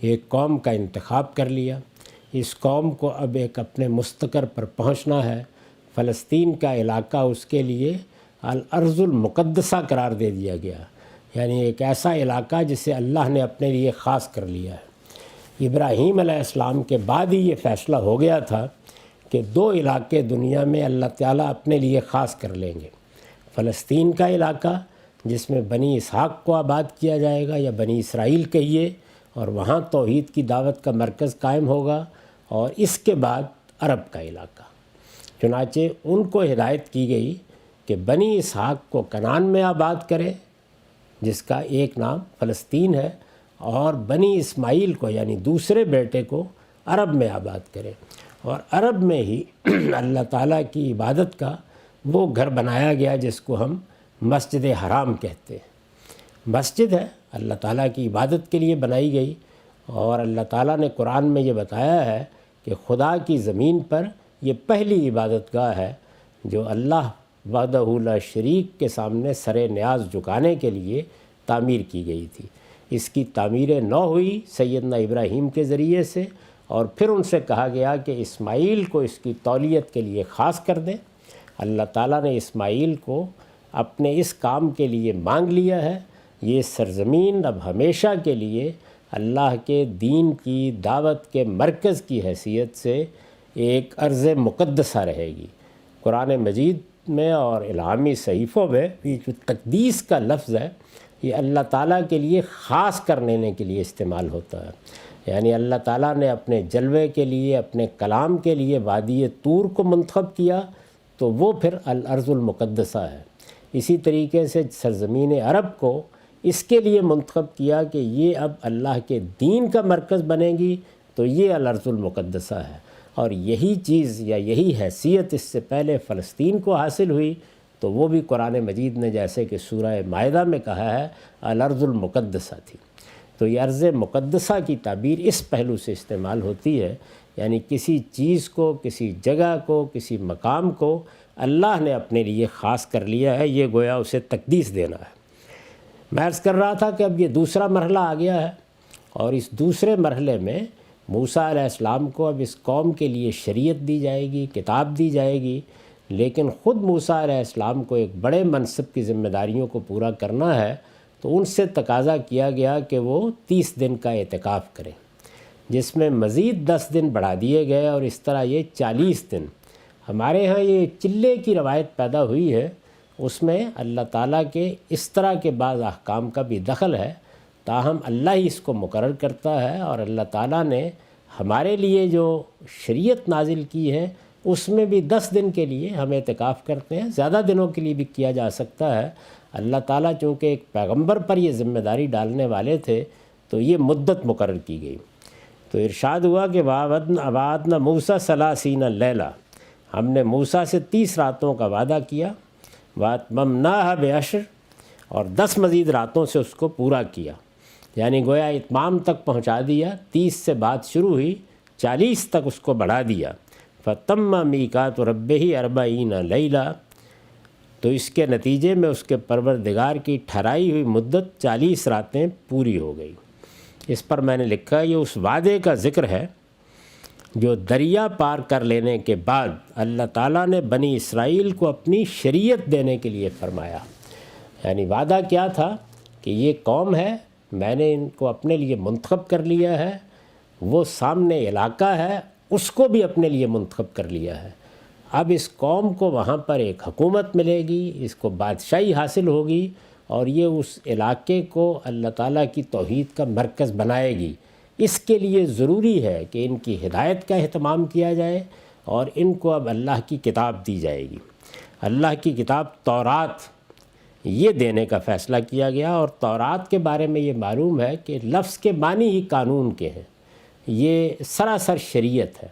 ایک قوم کا انتخاب کر لیا، اس قوم کو اب ایک اپنے مستقر پر پہنچنا ہے۔ فلسطین کا علاقہ اس کے لیے الارض المقدسہ قرار دے دیا گیا، یعنی ایک ایسا علاقہ جسے اللہ نے اپنے لیے خاص کر لیا ہے۔ ابراہیم علیہ السلام کے بعد ہی یہ فیصلہ ہو گیا تھا کہ 2 علاقے دنیا میں اللہ تعالیٰ اپنے لیے خاص کر لیں گے، فلسطین کا علاقہ جس میں بنی اسحاق کو آباد کیا جائے گا، یا بنی اسرائیل کہیے، اور وہاں توحید کی دعوت کا مرکز قائم ہوگا، اور اس کے بعد عرب کا علاقہ۔ چنانچہ ان کو ہدایت کی گئی کہ بنی اسحاق کو کنعان میں آباد کرے، جس کا ایک نام فلسطین ہے، اور بنی اسماعیل کو یعنی دوسرے بیٹے کو عرب میں آباد کرے، اور عرب میں ہی اللہ تعالیٰ کی عبادت کا وہ گھر بنایا گیا جس کو ہم مسجد حرام کہتے ہیں۔ مسجد ہے، اللہ تعالیٰ کی عبادت کے لیے بنائی گئی، اور اللہ تعالیٰ نے قرآن میں یہ بتایا ہے کہ خدا کی زمین پر یہ پہلی عبادت گاہ ہے جو اللہ وحدہ لا شریک کے سامنے سر نیاز جھکانے کے لیے تعمیر کی گئی تھی۔ اس کی تعمیر نو ہوئی سیدنا ابراہیم کے ذریعے سے، اور پھر ان سے کہا گیا کہ اسماعیل کو اس کی تولیت کے لیے خاص کر دیں۔ اللہ تعالیٰ نے اسماعیل کو اپنے اس کام کے لیے مانگ لیا ہے۔ یہ سرزمین اب ہمیشہ کے لیے اللہ کے دین کی دعوت کے مرکز کی حیثیت سے ایک ارض مقدسہ رہے گی۔ قرآن مجید میں اور الہامی صحیفوں میں یہ جو تقدیس کا لفظ ہے، یہ اللہ تعالیٰ کے لیے خاص کر لینے کے لیے استعمال ہوتا ہے، یعنی اللہ تعالیٰ نے اپنے جلوے کے لیے، اپنے کلام کے لیے وادی طور کو منتخب کیا، تو وہ پھر الارض المقدسہ ہے۔ اسی طریقے سے سرزمین عرب کو اس کے لیے منتخب کیا کہ یہ اب اللہ کے دین کا مرکز بنے گی، تو یہ الارض المقدسہ ہے۔ اور یہی چیز یا یہی حیثیت اس سے پہلے فلسطین کو حاصل ہوئی، تو وہ بھی قرآن مجید نے جیسے کہ سورہ مائدہ میں کہا ہے الارض المقدسہ تھی۔ تو یہ ارض مقدسہ کی تعبیر اس پہلو سے استعمال ہوتی ہے، یعنی کسی چیز کو، کسی جگہ کو، کسی مقام کو اللہ نے اپنے لیے خاص کر لیا ہے، یہ گویا اسے تقدیس دینا ہے۔ میں عرض کر رہا تھا کہ اب یہ دوسرا مرحلہ آ گیا ہے، اور اس دوسرے مرحلے میں موسیٰ علیہ السلام کو اب اس قوم کے لیے شریعت دی جائے گی، کتاب دی جائے گی، لیکن خود موسیٰ علیہ السلام کو ایک بڑے منصب کی ذمہ داریوں کو پورا کرنا ہے، تو ان سے تقاضا کیا گیا کہ وہ 30 دن کا اعتکاف کریں، جس میں مزید 10 دن بڑھا دیے گئے، اور اس طرح یہ 40 دن۔ ہمارے ہاں یہ چلے کی روایت پیدا ہوئی ہے، اس میں اللہ تعالیٰ کے اس طرح کے بعض احکام کا بھی دخل ہے، تاہم اللہ ہی اس کو مقرر کرتا ہے، اور اللہ تعالیٰ نے ہمارے لیے جو شریعت نازل کی ہے اس میں بھی 10 دن کے لیے ہم اعتکاف کرتے ہیں، زیادہ دنوں کے لیے بھی کیا جا سکتا ہے۔ اللہ تعالیٰ چونکہ ایک پیغمبر پر یہ ذمہ داری ڈالنے والے تھے، تو یہ مدت مقرر کی گئی۔ تو ارشاد ہوا کہ وعدنا موسیٰ 30 لیلہ، ہم نے موسیٰ سے 30 راتوں کا وعدہ کیا، واتممناھا بعشر، اور 10 مزید راتوں سے اس کو پورا کیا، یعنی گویا اتمام تک پہنچا دیا۔ 30 سے بات شروع ہوئی، 40 تک اس کو بڑھا دیا۔ فتم میقات ربہ 40 لیلہ، تو اس کے نتیجے میں اس کے پروردگار کی ٹھہرائی ہوئی مدت 40 راتیں پوری ہو گئی۔ اس پر میں نے لکھا یہ اس وعدے کا ذکر ہے جو دریا پار کر لینے کے بعد اللہ تعالیٰ نے بنی اسرائیل کو اپنی شریعت دینے کے لیے فرمایا۔ یعنی وعدہ کیا تھا کہ یہ قوم ہے، میں نے ان کو اپنے لیے منتخب کر لیا ہے، وہ سامنے علاقہ ہے، اس کو بھی اپنے لیے منتخب کر لیا ہے۔ اب اس قوم کو وہاں پر ایک حکومت ملے گی، اس کو بادشاہی حاصل ہوگی، اور یہ اس علاقے کو اللہ تعالیٰ کی توحید کا مرکز بنائے گی۔ اس کے لیے ضروری ہے کہ ان کی ہدایت کا اہتمام کیا جائے، اور ان کو اب اللہ کی کتاب دی جائے گی۔ اللہ کی کتاب تورات یہ دینے کا فیصلہ کیا گیا، اور تورات کے بارے میں یہ معلوم ہے کہ لفظ کے معنی ہی قانون کے ہیں، یہ سراسر شریعت ہے۔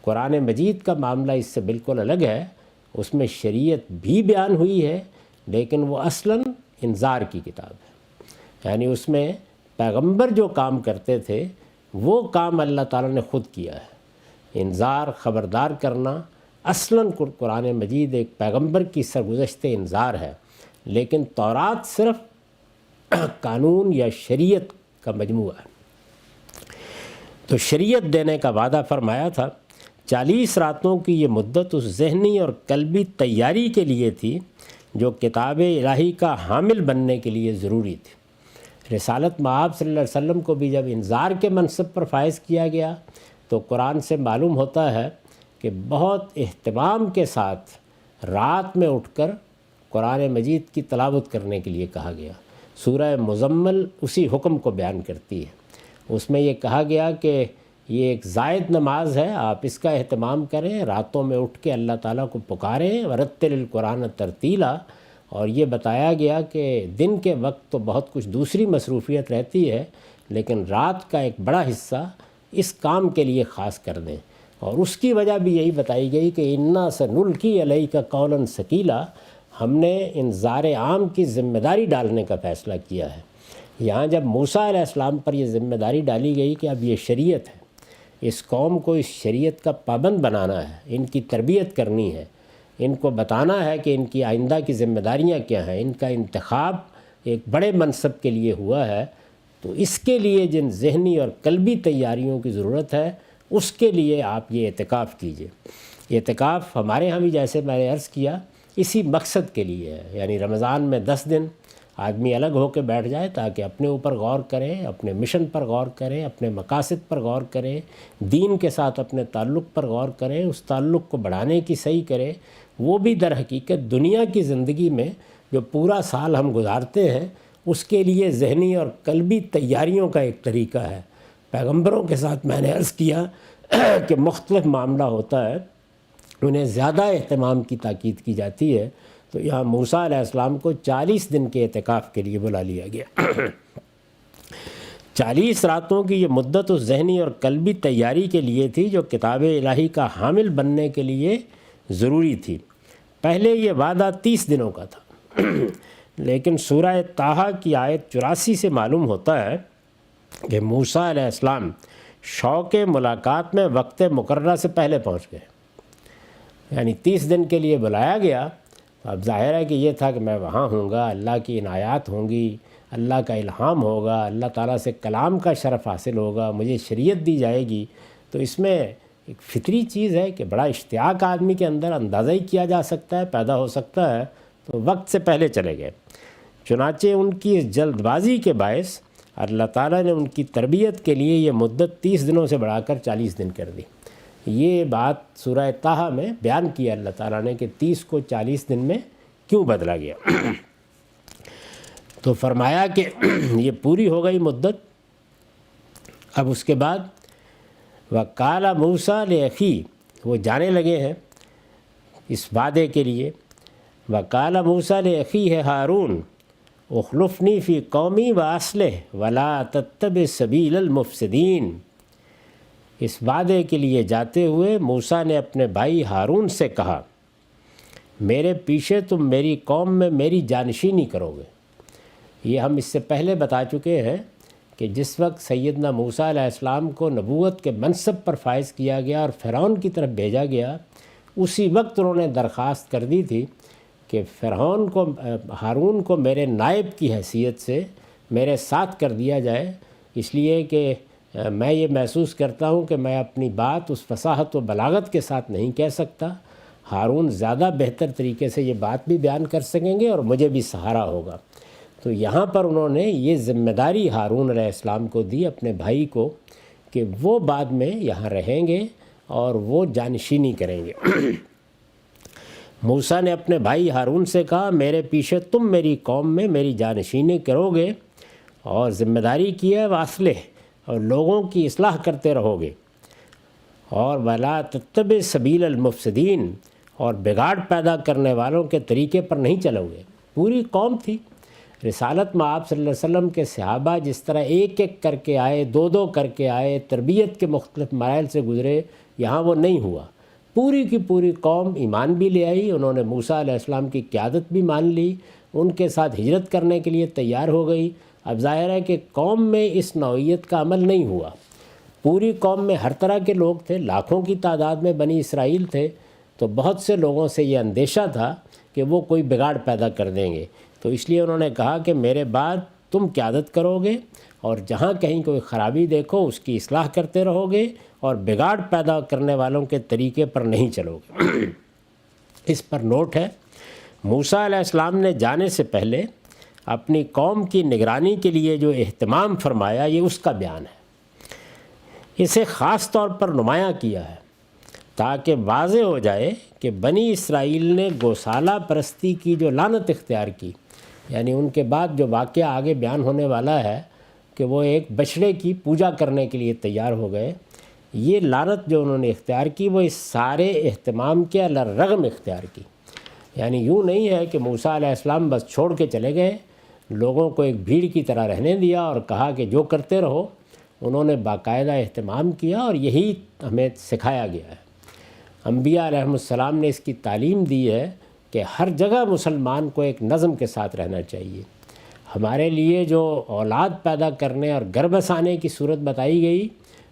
قرآن مجید کا معاملہ اس سے بالکل الگ ہے، اس میں شریعت بھی بیان ہوئی ہے، لیکن وہ اصلاً انذار کی کتاب ہے، یعنی اس میں پیغمبر جو کام کرتے تھے وہ کام اللہ تعالیٰ نے خود کیا ہے۔ انذار، خبردار کرنا، اصلاً قرآن مجید ایک پیغمبر کی سرگزشت انذار ہے، لیکن تورات صرف قانون یا شریعت کا مجموعہ ہے۔ تو شریعت دینے کا وعدہ فرمایا تھا۔ 40 راتوں کی یہ مدت اس ذہنی اور قلبی تیاری کے لیے تھی جو کتاب الہی کا حامل بننے کے لیے ضروری تھی۔ رسالت مآب صلی اللہ علیہ وسلم کو بھی جب انذار کے منصب پر فائز کیا گیا، تو قرآن سے معلوم ہوتا ہے کہ بہت اہتمام کے ساتھ رات میں اٹھ کر قرآن مجید کی تلاوت کرنے کے لیے کہا گیا۔ سورہ مزمل اسی حکم کو بیان کرتی ہے۔ اس میں یہ کہا گیا کہ یہ ایک زائد نماز ہے، آپ اس کا اہتمام کریں، راتوں میں اٹھ کے اللہ تعالیٰ کو پکاریں، ورتل القرآن ترتیلا۔ اور یہ بتایا گیا کہ دن کے وقت تو بہت کچھ دوسری مصروفیت رہتی ہے، لیکن رات کا ایک بڑا حصہ اس کام کے لیے خاص کر دیں۔ اور اس کی وجہ بھی یہی بتائی گئی کہ انا سنلقی علیک قولا ثقیلا، ہم نے انذار عام کی ذمہ داری ڈالنے کا فیصلہ کیا ہے۔ یہاں جب موسیٰ علیہ السلام پر یہ ذمہ داری ڈالی گئی کہ اب یہ شریعت ہے، اس قوم کو اس شریعت کا پابند بنانا ہے، ان کی تربیت کرنی ہے، ان کو بتانا ہے کہ ان کی آئندہ کی ذمہ داریاں کیا ہیں، ان کا انتخاب ایک بڑے منصب کے لیے ہوا ہے، تو اس کے لیے جن ذہنی اور قلبی تیاریوں کی ضرورت ہے اس کے لیے آپ یہ اعتکاف کیجئے۔ اعتکاف ہمارے ہاں بھی جیسے میں نے عرض کیا اسی مقصد کے لیے ہے، یعنی رمضان میں 10 دن آدمی الگ ہو کے بیٹھ جائے تاکہ اپنے اوپر غور کرے، اپنے مشن پر غور کرے، اپنے مقاصد پر غور کرے، دین کے ساتھ اپنے تعلق پر غور کرے، اس تعلق کو بڑھانے کی صحیح کرے۔ وہ بھی در حقیقت دنیا کی زندگی میں جو پورا سال ہم گزارتے ہیں اس کے لیے ذہنی اور قلبی تیاریوں کا ایک طریقہ ہے۔ پیغمبروں کے ساتھ میں نے عرض کیا کہ مختلف معاملہ ہوتا ہے، انہیں زیادہ اہتمام کی تاکید کی جاتی ہے، تو یہاں موسیٰ علیہ السلام کو 40 دن کے اعتکاف کے لیے بلا لیا گیا۔ 40 راتوں کی یہ مدت اس ذہنی اور قلبی تیاری کے لیے تھی جو کتاب الہی کا حامل بننے کے لیے ضروری تھی۔ پہلے یہ وعدہ 30 دنوں کا تھا، لیکن سورہ طٰہٰ کی آیت 84 سے معلوم ہوتا ہے کہ موسیٰ علیہ السلام شوق ملاقات میں وقت مقررہ سے پہلے پہنچ گئے، یعنی 30 دن کے لیے بلایا گیا۔ اب ظاہر ہے کہ یہ تھا کہ میں وہاں ہوں گا، اللہ کی عنایات ہوں گی، اللہ کا الہام ہوگا، اللہ تعالیٰ سے کلام کا شرف حاصل ہوگا، مجھے شریعت دی جائے گی۔ تو اس میں ایک فطری چیز ہے کہ بڑا اشتیاق آدمی کے اندر اندازہ ہی کیا جا سکتا ہے، پیدا ہو سکتا ہے، تو وقت سے پہلے چلے گئے۔ چنانچہ ان کی اس جلد بازی کے باعث اللہ تعالیٰ نے ان کی تربیت کے لیے یہ مدت 30 دنوں سے بڑھا کر 40 دن کر دی۔ یہ بات سورہ طٰہٰ میں بیان کیا اللہ تعالیٰ نے کہ 30 کو 40 دن میں کیوں بدلا گیا۔ تو فرمایا کہ یہ پوری ہو گئی مدت۔ اب اس کے بعد وَقَالَ مُوسَىٰ لِأَخِيهِ، وہ جانے لگے ہیں اس وعدے کے لیے۔ وَقَالَ مُوسَىٰ لِأَخِيهِ ہارون اخلفنی فی قومی وَأَصْلِحْ وَلَا تَتَّبِعْ سَبِیلَ الْمُفْسِدِینَ۔ اس وعدے کے لیے جاتے ہوئے موسیٰ نے اپنے بھائی ہارون سے کہا، میرے پیچھے تم میری قوم میں میری جانشینی کرو گے۔ یہ ہم اس سے پہلے بتا چکے ہیں کہ جس وقت سیدنا موسیٰ علیہ السلام کو نبوت کے منصب پر فائز کیا گیا اور فرعون کی طرف بھیجا گیا، اسی وقت انہوں نے درخواست کر دی تھی کہ فرعون کو، ہارون کو میرے نائب کی حیثیت سے میرے ساتھ کر دیا جائے، اس لیے کہ میں یہ محسوس کرتا ہوں کہ میں اپنی بات اس فصاحت و بلاغت کے ساتھ نہیں کہہ سکتا، ہارون زیادہ بہتر طریقے سے یہ بات بھی بیان کر سکیں گے اور مجھے بھی سہارا ہوگا۔ تو یہاں پر انہوں نے یہ ذمہ داری ہارون علیہ السلام کو دی، اپنے بھائی کو، کہ وہ بعد میں یہاں رہیں گے اور وہ جانشینی کریں گے۔ موسیٰ نے اپنے بھائی ہارون سے کہا، میرے پیچھے تم میری قوم میں میری جانشینی کرو گے اور ذمہ داری کی ہے واصلح، اور لوگوں کی اصلاح کرتے رہو گے، اور ولا تتبع سبیل المفسدین، اور بگاڑ پیدا کرنے والوں کے طریقے پر نہیں چلو گے۔ پوری قوم تھی۔ رسالت میں آپ صلی اللہ علیہ وسلم کے صحابہ جس طرح ایک ایک کر کے آئے، دو دو کر کے آئے، تربیت کے مختلف مراحل سے گزرے، یہاں وہ نہیں ہوا۔ پوری کی پوری قوم ایمان بھی لے آئی، انہوں نے موسیٰ علیہ السلام کی قیادت بھی مان لی، ان کے ساتھ ہجرت کرنے کے لیے تیار ہو گئی۔ اب ظاہر ہے کہ قوم میں اس نوعیت کا عمل نہیں ہوا۔ پوری قوم میں ہر طرح کے لوگ تھے، لاکھوں کی تعداد میں بنی اسرائیل تھے، تو بہت سے لوگوں سے یہ اندیشہ تھا کہ وہ کوئی بگاڑ پیدا کر دیں گے، تو اس لیے انہوں نے کہا کہ میرے بعد تم قیادت کرو گے اور جہاں کہیں کوئی خرابی دیکھو اس کی اصلاح کرتے رہو گے اور بگاڑ پیدا کرنے والوں کے طریقے پر نہیں چلو گے۔ اس پر نوٹ ہے، موسیٰ علیہ السلام نے جانے سے پہلے اپنی قوم کی نگرانی کے لیے جو اہتمام فرمایا، یہ اس کا بیان ہے۔ اسے خاص طور پر نمایاں کیا ہے تاکہ واضح ہو جائے کہ بنی اسرائیل نے گوسالہ پرستی کی جو لعنت اختیار کی، یعنی ان کے بعد جو واقعہ آگے بیان ہونے والا ہے کہ وہ ایک بچڑے کی پوجا کرنے کے لیے تیار ہو گئے، یہ لعنت جو انہوں نے اختیار کی وہ اس سارے اہتمام کے الرغم اختیار کی۔ یعنی یوں نہیں ہے کہ موسیٰ علیہ السلام بس چھوڑ کے چلے گئے، لوگوں کو ایک بھیڑ کی طرح رہنے دیا اور کہا کہ جو کرتے رہو۔ انہوں نے باقاعدہ اہتمام کیا اور یہی ہمیں سکھایا گیا ہے۔ انبیاء علیہ السلام نے اس کی تعلیم دی ہے کہ ہر جگہ مسلمان کو ایک نظم کے ساتھ رہنا چاہیے۔ ہمارے لیے جو اولاد پیدا کرنے اور گھر بسانے کی صورت بتائی گئی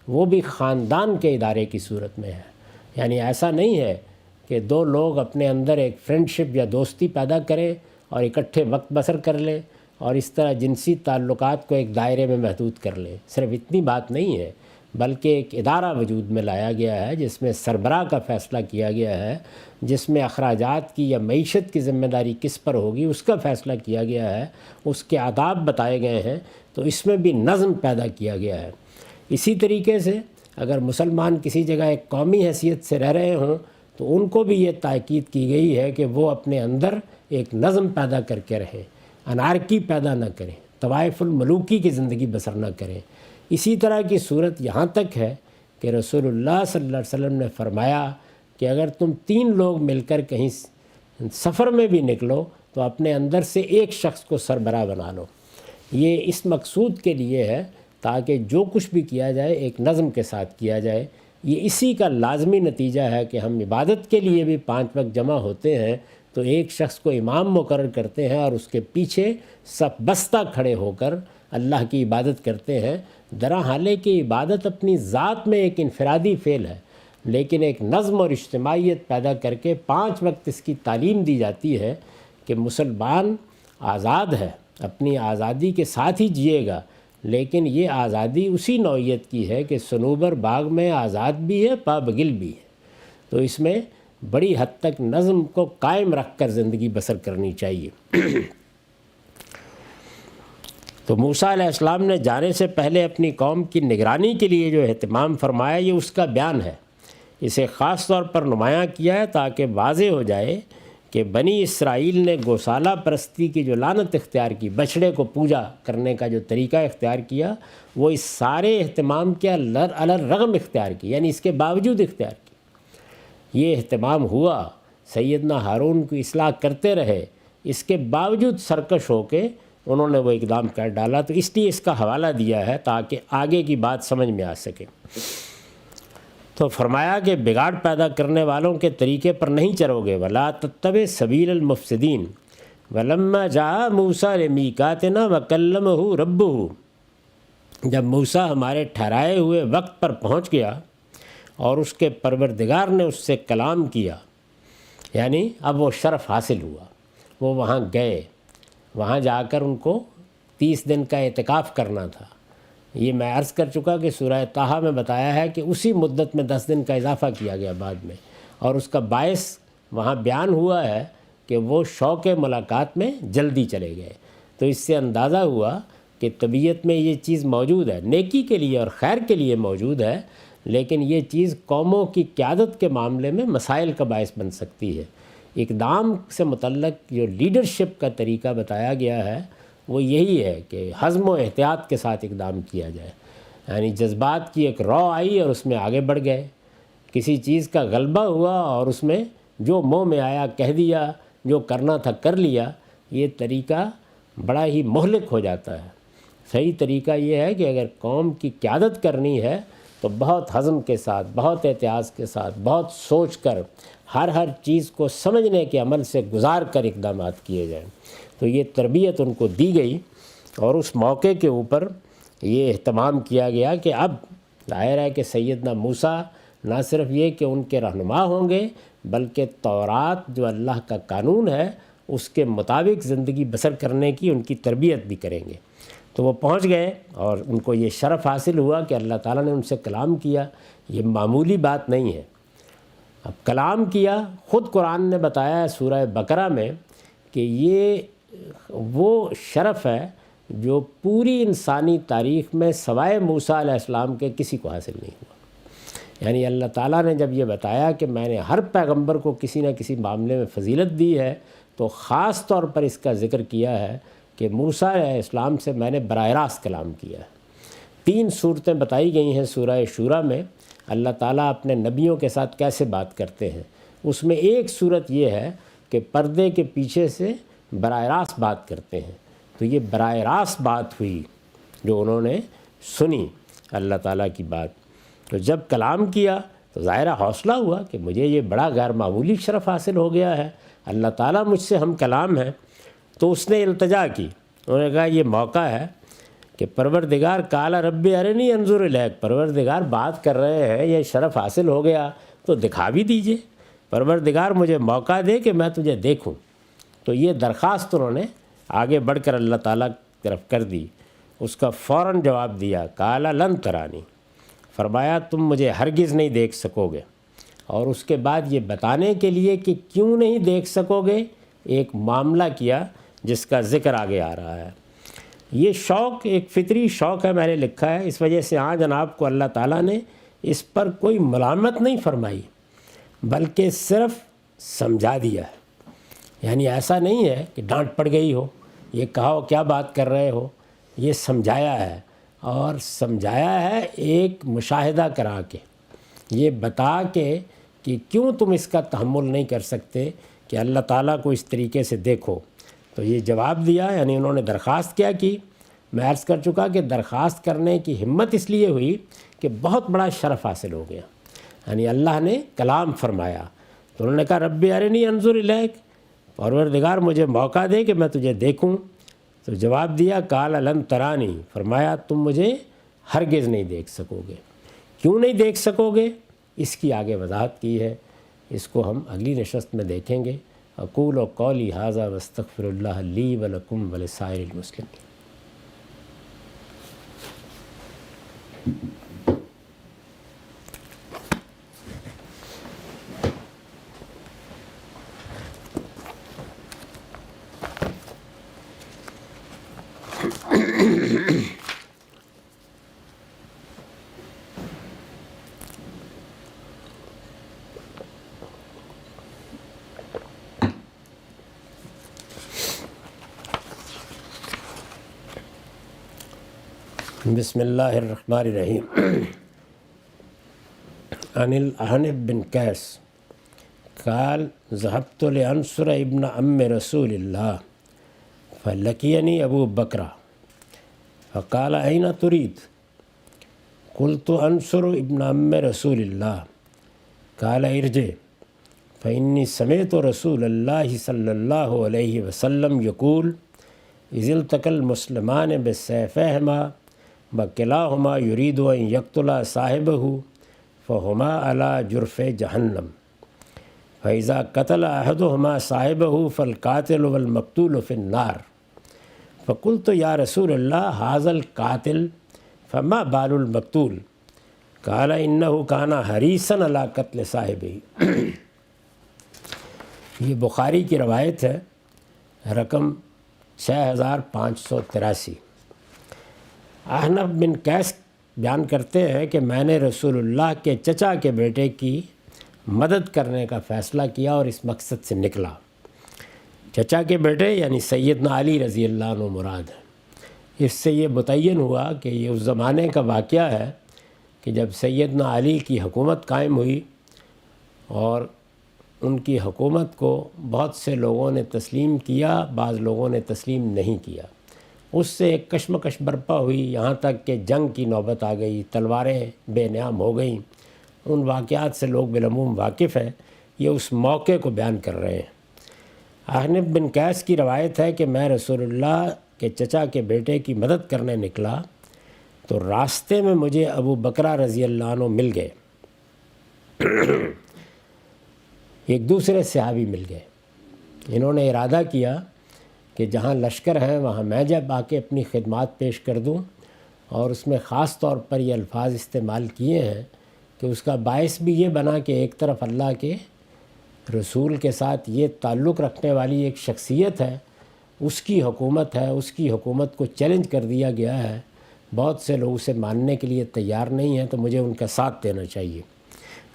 وہ بھی خاندان کے ادارے کی صورت میں ہے، یعنی ایسا نہیں ہے کہ دو لوگ اپنے اندر ایک فرینڈشپ یا دوستی پیدا کریں اور اکٹھے وقت بسر کر لیں اور اس طرح جنسی تعلقات کو ایک دائرے میں محدود کر لیں۔ صرف اتنی بات نہیں ہے، بلکہ ایک ادارہ وجود میں لایا گیا ہے جس میں سربراہ کا فیصلہ کیا گیا ہے، جس میں اخراجات کی یا معیشت کی ذمہ داری کس پر ہوگی اس کا فیصلہ کیا گیا ہے، اس کے آداب بتائے گئے ہیں، تو اس میں بھی نظم پیدا کیا گیا ہے۔ اسی طریقے سے اگر مسلمان کسی جگہ ایک قومی حیثیت سے رہ رہے ہوں تو ان کو بھی یہ تاکید کی گئی ہے کہ وہ اپنے اندر ایک نظم پیدا کر کے رہیں، انارکی پیدا نہ کریں، طوائف الملوکی کی زندگی بسر نہ کریں۔ اسی طرح کی صورت یہاں تک ہے کہ رسول اللہ صلی اللہ علیہ وسلم نے فرمایا کہ اگر تم 3 لوگ مل کر کہیں سفر میں بھی نکلو تو اپنے اندر سے ایک شخص کو سربراہ بنا لو۔ یہ اس مقصود کے لیے ہے تاکہ جو کچھ بھی کیا جائے ایک نظم کے ساتھ کیا جائے۔ یہ اسی کا لازمی نتیجہ ہے کہ ہم عبادت کے لیے بھی 5 وقت جمع ہوتے ہیں تو ایک شخص کو امام مقرر کرتے ہیں اور اس کے پیچھے صف بستہ کھڑے ہو کر اللہ کی عبادت کرتے ہیں۔ درحال کہ عبادت اپنی ذات میں ایک انفرادی فعل ہے، لیکن ایک نظم اور اجتماعیت پیدا کر کے 5 وقت اس کی تعلیم دی جاتی ہے کہ مسلمان آزاد ہے، اپنی آزادی کے ساتھ ہی جیے گا، لیکن یہ آزادی اسی نوعیت کی ہے کہ صنوبر باغ میں آزاد بھی ہے، پابگل بھی ہے۔ تو اس میں بڑی حد تک نظم کو قائم رکھ کر زندگی بسر کرنی چاہیے۔ تو موسیٰ علیہ السلام نے جانے سے پہلے اپنی قوم کی نگرانی کے لیے جو اہتمام فرمایا، یہ اس کا بیان ہے۔ اسے خاص طور پر نمایاں کیا ہے تاکہ واضح ہو جائے کہ بنی اسرائیل نے گوسالہ پرستی کی جو لعنت اختیار کی، بچڑے کو پوجا کرنے کا جو طریقہ اختیار کیا، وہ اس سارے اہتمام کے الرغم اختیار کی، یعنی اس کے باوجود اختیار کی۔ یہ اہتمام ہوا، سیدنا ہارون کو اصلاح کرتے رہے، اس کے باوجود سرکش ہو کے انہوں نے وہ اقدام کر ڈالا۔ تو اس لیے اس کا حوالہ دیا ہے تاکہ آگے کی بات سمجھ میں آ سکے۔ تو فرمایا کہ بگاڑ پیدا کرنے والوں کے طریقے پر نہیں چلو گے، وَلَا تَتَّبِعْ سَبِيلَ الْمُفْسِدِينَ وَلَمَّا جَاءَ مُوسَىٰ لِمِيقَاتِنَا وَكَلَّمَهُ رَبُّهُ، جب موسیٰ ہمارے ٹھہرائے ہوئے وقت پر پہنچ گیا اور اس کے پروردگار نے اس سے کلام کیا، یعنی اب وہ شرف حاصل ہوا، وہ وہاں گئے، وہاں جا کر ان کو 30 دن کا اعتکاف کرنا تھا۔ یہ میں عرض کر چکا کہ سورہ طٰہٰ میں بتایا ہے کہ اسی مدت میں 10 دن کا اضافہ کیا گیا بعد میں، اور اس کا باعث وہاں بیان ہوا ہے کہ وہ شوق ملاقات میں جلدی چلے گئے۔ تو اس سے اندازہ ہوا کہ طبیعت میں یہ چیز موجود ہے، نیکی کے لیے اور خیر کے لیے موجود ہے، لیکن یہ چیز قوموں کی قیادت کے معاملے میں مسائل کا باعث بن سکتی ہے۔ اقدام سے متعلق جو لیڈرشپ کا طریقہ بتایا گیا ہے وہ یہی ہے کہ حزم و احتیاط کے ساتھ اقدام کیا جائے، یعنی جذبات کی ایک رو آئی اور اس میں آگے بڑھ گئے، کسی چیز کا غلبہ ہوا اور اس میں جو منہ میں آیا کہہ دیا، جو کرنا تھا کر لیا، یہ طریقہ بڑا ہی مہلک ہو جاتا ہے۔ صحیح طریقہ یہ ہے کہ اگر قوم کی قیادت کرنی ہے تو بہت حزم کے ساتھ، بہت احتیاط کے ساتھ، بہت سوچ کر، ہر چیز کو سمجھنے کے عمل سے گزار کر اقدامات کیے جائیں۔ تو یہ تربیت ان کو دی گئی اور اس موقع کے اوپر یہ اہتمام کیا گیا کہ اب ظاہر ہے کہ سیدنا موسیٰ نہ صرف یہ کہ ان کے رہنما ہوں گے، بلکہ تورات جو اللہ کا قانون ہے اس کے مطابق زندگی بسر کرنے کی ان کی تربیت بھی کریں گے۔ تو وہ پہنچ گئے اور ان کو یہ شرف حاصل ہوا کہ اللہ تعالیٰ نے ان سے کلام کیا۔ یہ معمولی بات نہیں ہے۔ اب کلام کیا، خود قرآن نے بتایا ہے سورہ بقرہ میں کہ یہ وہ شرف ہے جو پوری انسانی تاریخ میں سوائے موسیٰ علیہ السلام کے کسی کو حاصل نہیں ہوا۔ یعنی اللہ تعالیٰ نے جب یہ بتایا کہ میں نے ہر پیغمبر کو کسی نہ کسی معاملے میں فضیلت دی ہے، تو خاص طور پر اس کا ذکر کیا ہے کہ موسیٰ علیہ السلام سے میں نے براہ راست کلام کیا ہے۔ 3 صورتیں بتائی گئی ہیں سورہ شورى میں، اللہ تعالیٰ اپنے نبیوں کے ساتھ کیسے بات کرتے ہیں۔ اس میں ایک صورت یہ ہے کہ پردے کے پیچھے سے براہ راست بات کرتے ہیں۔ تو یہ براہ راست بات ہوئی جو انہوں نے سنی اللہ تعالیٰ کی بات۔ تو جب کلام کیا تو ظاہرہ حوصلہ ہوا کہ مجھے یہ بڑا غیر معمولی شرف حاصل ہو گیا ہے، اللہ تعالیٰ مجھ سے ہم کلام ہے۔ تو اس نے التجا کی، انہوں نے کہا یہ موقع ہے کہ پروردگار قال رب ارنی انظر الیک، پروردگار بات کر رہے ہیں، یہ شرف حاصل ہو گیا تو دکھا بھی دیجئے، پروردگار مجھے موقع دے کہ میں تجھے دیکھوں۔ تو یہ درخواست انہوں نے آگے بڑھ کر اللہ تعالیٰ کی طرف کر دی۔ اس کا فوراً جواب دیا، قال لن ترانی، فرمایا تم مجھے ہرگز نہیں دیکھ سکو گے۔ اور اس کے بعد یہ بتانے کے لیے کہ کیوں نہیں دیکھ سکو گے، ایک معاملہ کیا جس کا ذکر آگے آ رہا ہے۔ یہ شوق ایک فطری شوق ہے، میں نے لکھا ہے، اس وجہ سے جناب کو اللہ تعالیٰ نے اس پر کوئی ملامت نہیں فرمائی بلکہ صرف سمجھا دیا ہے۔ یعنی ایسا نہیں ہے کہ ڈانٹ پڑ گئی ہو، یہ کہو کیا بات کر رہے ہو، یہ سمجھایا ہے، اور سمجھایا ہے ایک مشاہدہ کرا کے، یہ بتا کے کہ کیوں تم اس کا تحمل نہیں کر سکتے کہ اللہ تعالیٰ کو اس طریقے سے دیکھو۔ تو یہ جواب دیا، یعنی انہوں نے درخواست کیا کی میں عرض کر چکا کہ درخواست کرنے کی ہمت اس لیے ہوئی کہ بہت بڑا شرف حاصل ہو گیا، یعنی اللہ نے کلام فرمایا تو انہوں نے کہا رب ارنی انظر الیک، پروردگار مجھے موقع دے کہ میں تجھے دیکھوں۔ تو جواب دیا قال لن ترانی، فرمایا تم مجھے ہرگز نہیں دیکھ سکو گے۔ کیوں نہیں دیکھ سکو گے، اس کی آگے وضاحت کی ہے، اس کو ہم اگلی نشست میں دیکھیں گے۔ اقول و قولی ھذا واستغفر اللہ لی ولکم ولسائر المسلمین۔ بسم اللہ الرحمن الرحیم۔ عن الأحنف بن قیس قال ذهبت لأنصر ابن عم رسول الله فلقيني أبو بكر فقال أين تريد؟ قلت أنصر ابن عم رسول الله قال ارجع فإني سمعت رسول الله صلى الله عليه وسلم يقول إذ التقى المسلمان بسيفيهما وكلاهما يريد أن يقتلا صاحبه فهما على جرف جهنم فإذا قتل أحدهما صاحبه فالقاتل والمقتول في النار فقلت يا رسول الله هذا القاتل فما بال المقتول؟ قال إنه كان حريصا على قتل صاحبه۔ یہ بخاری کی روایت ہے، رقم 6583۔ احنف بن قیس بیان کرتے ہیں کہ میں نے رسول اللہ کے چچا کے بیٹے کی مدد کرنے کا فیصلہ کیا اور اس مقصد سے نکلا۔ چچا کے بیٹے یعنی سیدنا علی رضی اللہ عنہ مراد ہے۔ اس سے یہ متعین ہوا کہ یہ اس زمانے کا واقعہ ہے کہ جب سیدنا علی کی حکومت قائم ہوئی اور ان کی حکومت کو بہت سے لوگوں نے تسلیم کیا، بعض لوگوں نے تسلیم نہیں کیا۔ اس سے ایک کشمکش برپا ہوئی، یہاں تک کہ جنگ کی نوبت آ گئی، تلواریں بے نام ہو گئیں۔ ان واقعات سے لوگ بالعموم واقف ہیں، یہ اس موقع کو بیان کر رہے ہیں۔ احنف بن قیس کی روایت ہے کہ میں رسول اللہ کے چچا کے بیٹے کی مدد کرنے نکلا تو راستے میں مجھے ابو بکرہ رضی اللہ عنہ مل گئے، ایک دوسرے صحابی مل گئے۔ انہوں نے ارادہ کیا کہ جہاں لشکر ہیں وہاں میں جب آ کے اپنی خدمات پیش کر دوں، اور اس میں خاص طور پر یہ الفاظ استعمال کیے ہیں کہ اس کا باعث بھی یہ بنا کہ ایک طرف اللہ کے رسول کے ساتھ یہ تعلق رکھنے والی ایک شخصیت ہے، اس کی حکومت ہے، اس کی حکومت کو چیلنج کر دیا گیا ہے، بہت سے لوگ اسے ماننے کے لیے تیار نہیں ہیں، تو مجھے ان کا ساتھ دینا چاہیے۔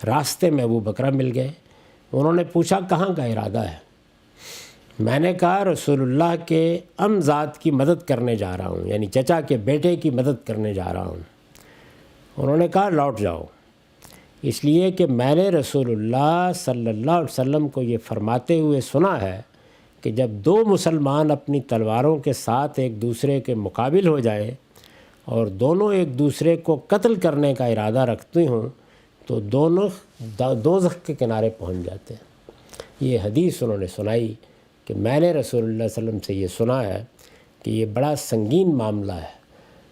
راستے میں ابو بکرہ مل گئے، انہوں نے پوچھا کہاں کا ارادہ ہے؟ میں نے کہا رسول اللہ کے ذات کی مدد کرنے جا رہا ہوں، یعنی چچا کے بیٹے کی مدد کرنے جا رہا ہوں۔ انہوں نے کہا لوٹ جاؤ، اس لیے کہ میں نے رسول اللہ صلی اللہ علیہ وسلم کو یہ فرماتے ہوئے سنا ہے کہ جب دو مسلمان اپنی تلواروں کے ساتھ ایک دوسرے کے مقابل ہو جائیں اور دونوں ایک دوسرے کو قتل کرنے کا ارادہ رکھتے ہوں تو دونوں دوزخ کے کنارے پہنچ جاتے ہیں۔ یہ حدیث انہوں نے سنائی کہ میں نے رسول اللہ صلی اللہ علیہ وسلم سے یہ سنا ہے کہ یہ بڑا سنگین معاملہ ہے،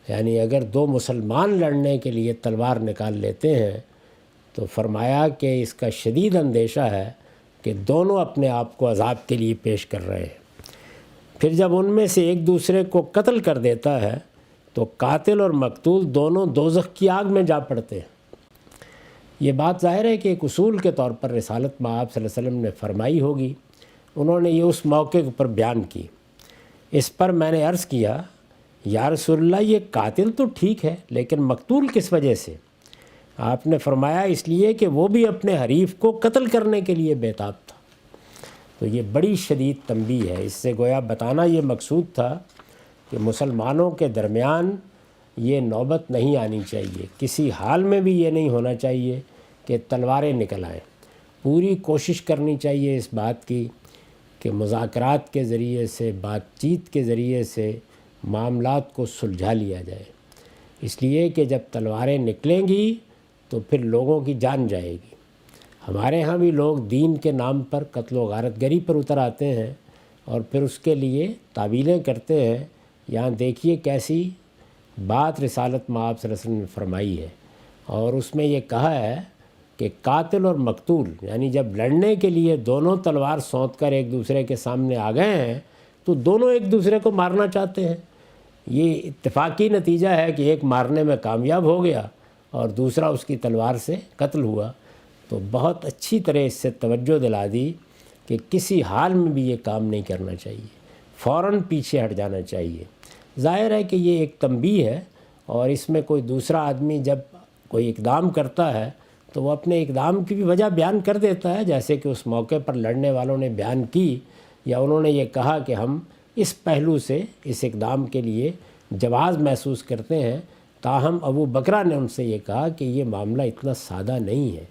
یعنی اگر دو مسلمان لڑنے کے لیے تلوار نکال لیتے ہیں تو فرمایا کہ اس کا شدید اندیشہ ہے کہ دونوں اپنے آپ کو عذاب کے لیے پیش کر رہے ہیں۔ پھر جب ان میں سے ایک دوسرے کو قتل کر دیتا ہے تو قاتل اور مقتول دونوں دوزخ کی آگ میں جا پڑتے ہیں۔ یہ بات ظاہر ہے کہ ایک اصول کے طور پر رسالت میں آپ صلی اللہ علیہ وسلم نے فرمائی ہوگی، انہوں نے یہ اس موقع پر بیان کی۔ اس پر میں نے عرض کیا یا رسول اللہ یہ قاتل تو ٹھیک ہے لیکن مقتول کس وجہ سے؟ آپ نے فرمایا اس لیے کہ وہ بھی اپنے حریف کو قتل کرنے کے لیے بیتاب تھا۔ تو یہ بڑی شدید تنبیہ ہے، اس سے گویا بتانا یہ مقصود تھا کہ مسلمانوں کے درمیان یہ نوبت نہیں آنی چاہیے، کسی حال میں بھی یہ نہیں ہونا چاہیے کہ تلواریں نکل آئیں۔ پوری کوشش کرنی چاہیے اس بات کی کہ مذاکرات کے ذریعے سے، بات چیت کے ذریعے سے معاملات کو سلجھا لیا جائے، اس لیے کہ جب تلواریں نکلیں گی تو پھر لوگوں کی جان جائے گی۔ ہمارے ہاں بھی لوگ دین کے نام پر قتل و غارت گری پر اتر آتے ہیں اور پھر اس کے لیے تعویلیں کرتے ہیں۔ یہاں دیکھیے کیسی بات رسالت مآب صلی اللہ علیہ وسلم نے فرمائی ہے، اور اس میں یہ کہا ہے کہ قاتل اور مقتول یعنی جب لڑنے کے لیے دونوں تلوار سونت کر ایک دوسرے کے سامنے آ گئے ہیں تو دونوں ایک دوسرے کو مارنا چاہتے ہیں۔ یہ اتفاقی نتیجہ ہے کہ ایک مارنے میں کامیاب ہو گیا اور دوسرا اس کی تلوار سے قتل ہوا۔ تو بہت اچھی طرح اس سے توجہ دلا دی کہ کسی حال میں بھی یہ کام نہیں کرنا چاہیے، فوراً پیچھے ہٹ جانا چاہیے۔ ظاہر ہے کہ یہ ایک تنبیہ ہے، اور اس میں کوئی دوسرا آدمی جب کوئی اقدام کرتا ہے تو وہ اپنے اقدام کی بھی وجہ بیان کر دیتا ہے، جیسے کہ اس موقع پر لڑنے والوں نے بیان کی، یا انہوں نے یہ کہا کہ ہم اس پہلو سے اس اقدام کے لیے جواز محسوس کرتے ہیں۔ تاہم ابو بکرہ نے ان سے یہ کہا کہ یہ معاملہ اتنا سادہ نہیں ہے،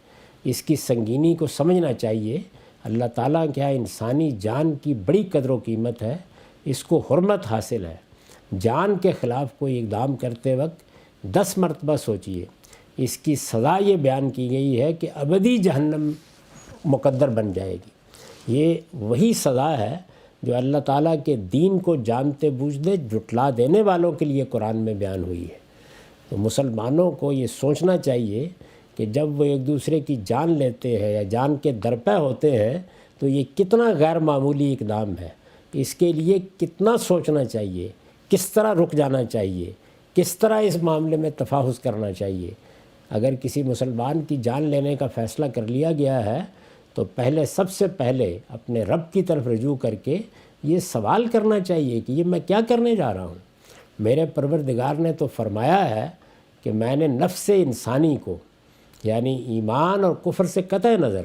اس کی سنگینی کو سمجھنا چاہیے۔ اللہ تعالیٰ کے یہاں انسانی جان کی بڑی قدر و قیمت ہے، اس کو حرمت حاصل ہے۔ جان کے خلاف کوئی اقدام کرتے وقت 10 مرتبہ سوچیے۔ اس کی سزا یہ بیان کی گئی ہے کہ ابدی جہنم مقدر بن جائے گی۔ یہ وہی سزا ہے جو اللہ تعالیٰ کے دین کو جانتے بوجھتے جھٹلا دینے والوں کے لیے قرآن میں بیان ہوئی ہے۔ تو مسلمانوں کو یہ سوچنا چاہیے کہ جب وہ ایک دوسرے کی جان لیتے ہیں یا جان کے درپے ہوتے ہیں تو یہ کتنا غیر معمولی اقدام ہے، اس کے لیے کتنا سوچنا چاہیے، کس طرح رک جانا چاہیے، کس طرح اس معاملے میں تفاحص کرنا چاہیے۔ اگر کسی مسلمان کی جان لینے کا فیصلہ کر لیا گیا ہے تو سب سے پہلے اپنے رب کی طرف رجوع کر کے یہ سوال کرنا چاہیے کہ یہ میں کیا کرنے جا رہا ہوں۔ میرے پروردگار نے تو فرمایا ہے کہ میں نے نفس انسانی کو، یعنی ایمان اور کفر سے قطع نظر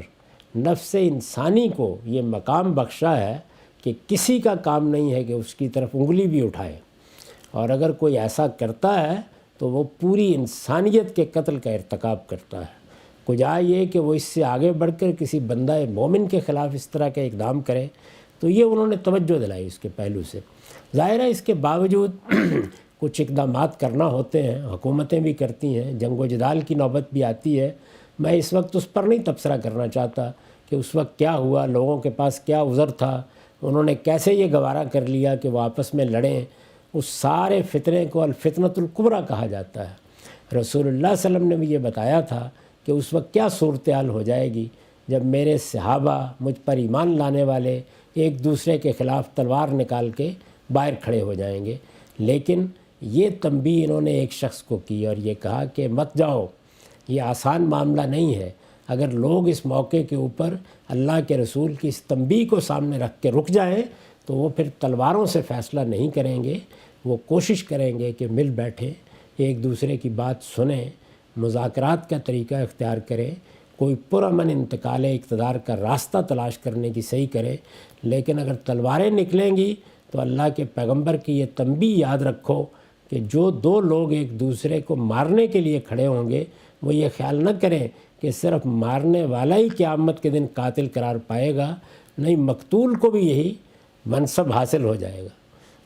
نفس انسانی کو یہ مقام بخشا ہے کہ کسی کا کام نہیں ہے کہ اس کی طرف انگلی بھی اٹھائے، اور اگر کوئی ایسا کرتا ہے تو وہ پوری انسانیت کے قتل کا ارتکاب کرتا ہے۔ کجا یہ کہ وہ اس سے آگے بڑھ کر کسی بندہ مومن کے خلاف اس طرح کا اقدام کرے، تو یہ انہوں نے توجہ دلائی اس کے پہلو سے۔ ظاہر ہے اس کے باوجود کچھ اقدامات کرنا ہوتے ہیں، حکومتیں بھی کرتی ہیں، جنگ و جدال کی نوبت بھی آتی ہے۔ میں اس وقت اس پر نہیں تبصرہ کرنا چاہتا کہ اس وقت کیا ہوا، لوگوں کے پاس کیا عذر تھا، انہوں نے کیسے یہ گوارا کر لیا کہ وہ آپس میں لڑیں۔ اس سارے فتنے کو الفتنۃ الکبریٰ کہا جاتا ہے۔ رسول اللہ صلی اللہ علیہ وسلم نے بھی یہ بتایا تھا کہ اس وقت کیا صورتحال ہو جائے گی جب میرے صحابہ، مجھ پر ایمان لانے والے ایک دوسرے کے خلاف تلوار نکال کے باہر کھڑے ہو جائیں گے۔ لیکن یہ تنبیہ انہوں نے ایک شخص کو کی اور یہ کہا کہ مت جاؤ، یہ آسان معاملہ نہیں ہے۔ اگر لوگ اس موقع کے اوپر اللہ کے رسول کی اس تنبیہ کو سامنے رکھ کے رک جائیں تو وہ پھر تلواروں سے فیصلہ نہیں کریں گے، وہ کوشش کریں گے کہ مل بیٹھیں، ایک دوسرے کی بات سنیں، مذاکرات کا طریقہ اختیار کریں، کوئی پرامن انتقال اقتدار کا راستہ تلاش کرنے کی صحیح کرے۔ لیکن اگر تلواریں نکلیں گی تو اللہ کے پیغمبر کی یہ تنبیہ یاد رکھو کہ جو دو لوگ ایک دوسرے کو مارنے کے لیے کھڑے ہوں گے وہ یہ خیال نہ کریں کہ صرف مارنے والا ہی قیامت کے دن قاتل قرار پائے گا، نہیں، مقتول کو بھی یہی منصب حاصل ہو جائے گا،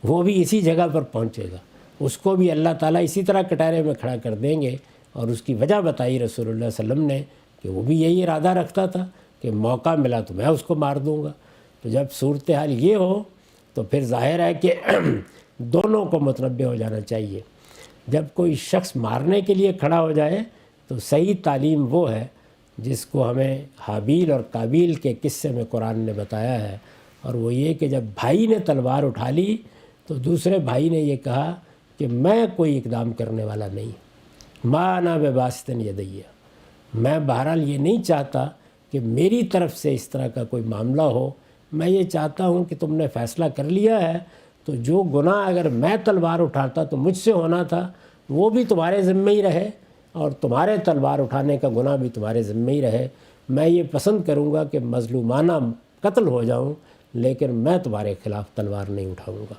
وہ بھی اسی جگہ پر پہنچے گا، اس کو بھی اللہ تعالیٰ اسی طرح کٹہرے میں کھڑا کر دیں گے۔ اور اس کی وجہ بتائی رسول اللہ صلی اللہ علیہ وسلم نے کہ وہ بھی یہی ارادہ رکھتا تھا کہ موقع ملا تو میں اس کو مار دوں گا۔ تو جب صورتحال یہ ہو تو پھر ظاہر ہے کہ دونوں کو متنبع ہو جانا چاہیے۔ جب کوئی شخص مارنے کے لیے کھڑا ہو جائے تو صحیح تعلیم وہ ہے جس کو ہمیں حابیل اور قابیل کے قصے میں قرآن نے بتایا ہے، اور وہ یہ کہ جب بھائی نے تلوار اٹھا لی تو دوسرے بھائی نے یہ کہا کہ میں کوئی اقدام کرنے والا نہیں، ما انا بباسط یدیّ، میں بہرحال یہ نہیں چاہتا کہ میری طرف سے اس طرح کا کوئی معاملہ ہو، میں یہ چاہتا ہوں کہ تم نے فیصلہ کر لیا ہے تو جو گناہ اگر میں تلوار اٹھاتا تو مجھ سے ہونا تھا وہ بھی تمہارے ذمہ ہی رہے، اور تمہارے تلوار اٹھانے کا گناہ بھی تمہارے ذمہ ہی رہے۔ میں یہ پسند کروں گا کہ مظلومانہ قتل ہو جاؤں، لیکن میں تمہارے خلاف تلوار نہیں اٹھاؤں گا۔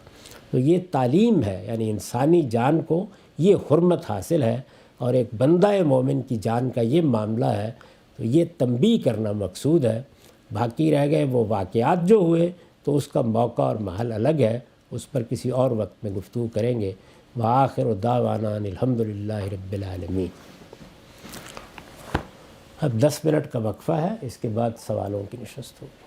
تو یہ تعلیم ہے، یعنی انسانی جان کو یہ حرمت حاصل ہے، اور ایک بندہ مومن کی جان کا یہ معاملہ ہے، تو یہ تنبیہ کرنا مقصود ہے۔ باقی رہ گئے وہ واقعات جو ہوئے تو اس کا موقع اور محل الگ ہے، اس پر کسی اور وقت میں گفتگو کریں گے۔ وآخر دعوانا ان الحمدللہ رب العالمین۔ اب 10 منٹ کا وقفہ ہے، اس کے بعد سوالوں کی نشست ہوگی۔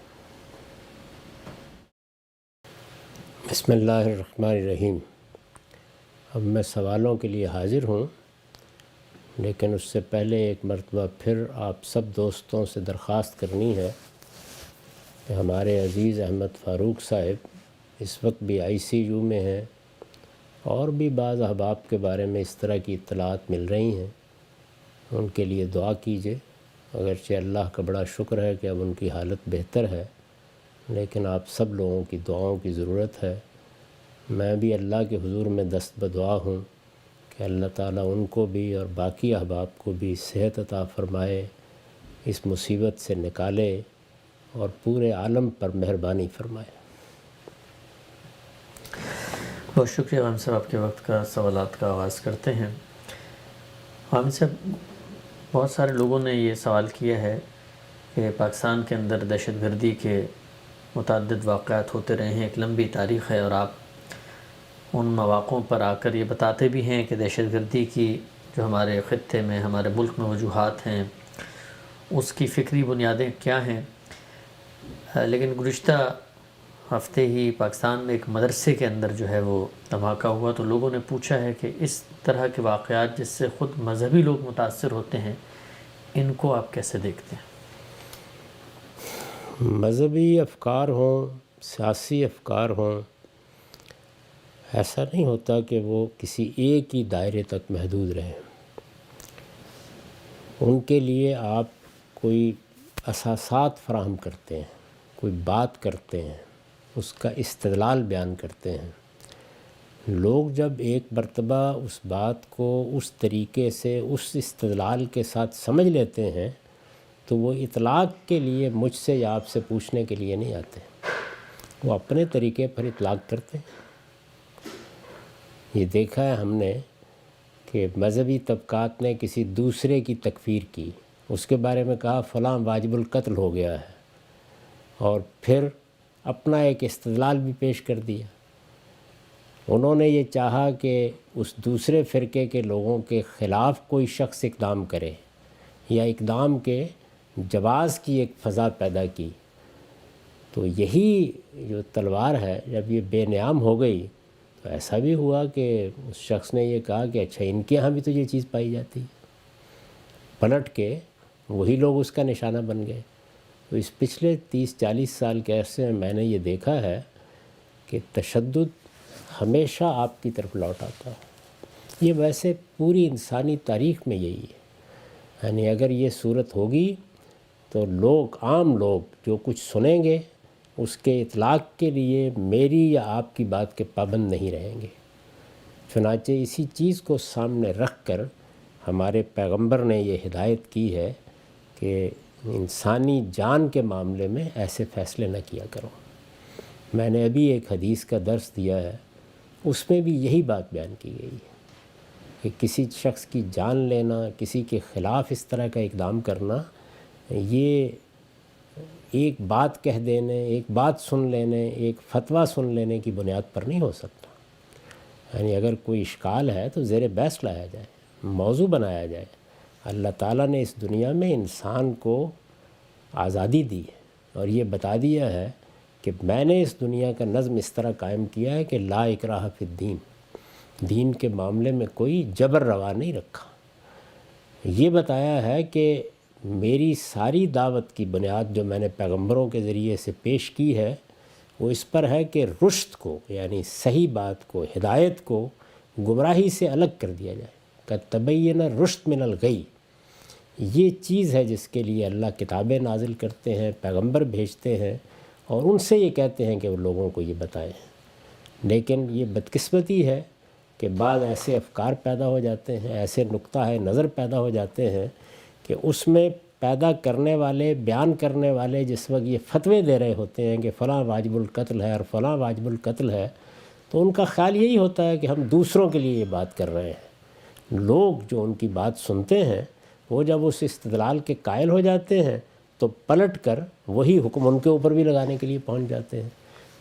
بسم اللہ الرحمن الرحیم۔ اب میں سوالوں کے لیے حاضر ہوں، لیکن اس سے پہلے ایک مرتبہ پھر آپ سب دوستوں سے درخواست کرنی ہے کہ ہمارے عزیز احمد فاروق صاحب اس وقت بھی ICU میں ہیں، اور بھی بعض احباب کے بارے میں اس طرح کی اطلاعات مل رہی ہیں، ان کے لیے دعا کیجیے۔ اگرچہ اللہ کا بڑا شکر ہے کہ اب ان کی حالت بہتر ہے، لیکن آپ سب لوگوں کی دعاؤں کی ضرورت ہے۔ میں بھی اللہ کے حضور میں دست بدعا ہوں کہ اللہ تعالیٰ ان کو بھی اور باقی احباب کو بھی صحت عطا فرمائے، اس مصیبت سے نکالے اور پورے عالم پر مہربانی فرمائے۔ بہت شکریہ غام صاحب، آپ کے وقت کا سوالات کا آغاز کرتے ہیں۔ غام صاحب، بہت سارے لوگوں نے یہ سوال کیا ہے کہ پاکستان کے اندر دہشت گردی کے متعدد واقعات ہوتے رہے ہیں، ایک لمبی تاریخ ہے، اور آپ ان مواقعوں پر آ کر یہ بتاتے بھی ہیں کہ دہشت گردی کی جو ہمارے خطے میں، ہمارے ملک میں وجوہات ہیں، اس کی فکری بنیادیں کیا ہیں۔ لیکن گزشتہ ہفتے ہی پاکستان میں ایک مدرسے کے اندر جو ہے وہ دھماکہ ہوا، تو لوگوں نے پوچھا ہے کہ اس طرح کے واقعات جس سے خود مذہبی لوگ متاثر ہوتے ہیں، ان کو آپ کیسے دیکھتے ہیں؟ مذہبی افکار ہوں، سیاسی افکار ہوں، ایسا نہیں ہوتا کہ وہ کسی ایک ہی دائرے تک محدود رہیں۔ ان کے لیے آپ کوئی اساسات فراہم کرتے ہیں، کوئی بات کرتے ہیں، اس کا استدلال بیان کرتے ہیں۔ لوگ جب ایک مرتبہ اس بات کو اس طریقے سے، اس استدلال کے ساتھ سمجھ لیتے ہیں، تو وہ اطلاق کے لیے مجھ سے یا آپ سے پوچھنے کے لیے نہیں آتے، وہ اپنے طریقے پر اطلاق کرتے ہیں۔ یہ دیکھا ہے ہم نے کہ مذہبی طبقات نے کسی دوسرے کی تکفیر کی، اس کے بارے میں کہا فلاں واجب القتل ہو گیا ہے، اور پھر اپنا ایک استدلال بھی پیش کر دیا۔ انہوں نے یہ چاہا کہ اس دوسرے فرقے کے لوگوں کے خلاف کوئی شخص اقدام کرے، یا اقدام کے جواز کی ایک فضا پیدا کی۔ تو یہی جو تلوار ہے جب یہ بے نیام ہو گئی، تو ایسا بھی ہوا کہ اس شخص نے یہ کہا کہ اچھا ان کے ہاں بھی تو یہ چیز پائی جاتی ہے، پلٹ کے وہی لوگ اس کا نشانہ بن گئے۔ تو اس پچھلے 30-40 سال کے عرصے میں نے یہ دیکھا ہے کہ تشدد ہمیشہ آپ کی طرف لوٹ آتا ہے۔ یہ ویسے پوری انسانی تاریخ میں یہی ہے، یعنی اگر یہ صورت ہوگی تو لوگ، عام لوگ جو کچھ سنیں گے اس کے اطلاق کے لیے میری یا آپ کی بات کے پابند نہیں رہیں گے۔ چنانچہ اسی چیز کو سامنے رکھ کر ہمارے پیغمبر نے یہ ہدایت کی ہے کہ انسانی جان کے معاملے میں ایسے فیصلے نہ کیا کرو۔ میں نے ابھی ایک حدیث کا درس دیا ہے، اس میں بھی یہی بات بیان کی گئی ہے کہ کسی شخص کی جان لینا، کسی کے خلاف اس طرح کا اقدام کرنا، یہ ایک بات کہہ دینے، ایک بات سن لینے، ایک فتویٰ سن لینے کی بنیاد پر نہیں ہو سکتا۔ یعنی اگر کوئی اشکال ہے تو زیر بحث لایا جائے، موضوع بنایا جائے۔ اللہ تعالیٰ نے اس دنیا میں انسان کو آزادی دی ہے، اور یہ بتا دیا ہے کہ میں نے اس دنیا کا نظم اس طرح قائم کیا ہے کہ لا اکراہ فی الدین، دین کے معاملے میں کوئی جبر روا نہیں رکھا۔ یہ بتایا ہے کہ میری ساری دعوت کی بنیاد جو میں نے پیغمبروں کے ذریعے سے پیش کی ہے، وہ اس پر ہے کہ رشد کو، یعنی صحیح بات کو، ہدایت کو گمراہی سے الگ کر دیا جائے۔ کہ تبین رشد من الغی، یہ چیز ہے جس کے لیے اللہ کتابیں نازل کرتے ہیں، پیغمبر بھیجتے ہیں، اور ان سے یہ کہتے ہیں کہ وہ لوگوں کو یہ بتائیں۔ لیکن یہ بدقسمتی ہے کہ بعض ایسے افکار پیدا ہو جاتے ہیں، ایسے نقطہ نظر پیدا ہو جاتے ہیں کہ اس میں پیدا کرنے والے، بیان کرنے والے جس وقت یہ فتوے دے رہے ہوتے ہیں کہ فلاں واجب القتل ہے اور فلاں واجب القتل ہے، تو ان کا خیال یہی ہوتا ہے کہ ہم دوسروں کے لیے یہ بات کر رہے ہیں۔ لوگ جو ان کی بات سنتے ہیں، وہ جب اس استدلال کے قائل ہو جاتے ہیں تو پلٹ کر وہی حکم ان کے اوپر بھی لگانے کے لیے پہنچ جاتے ہیں۔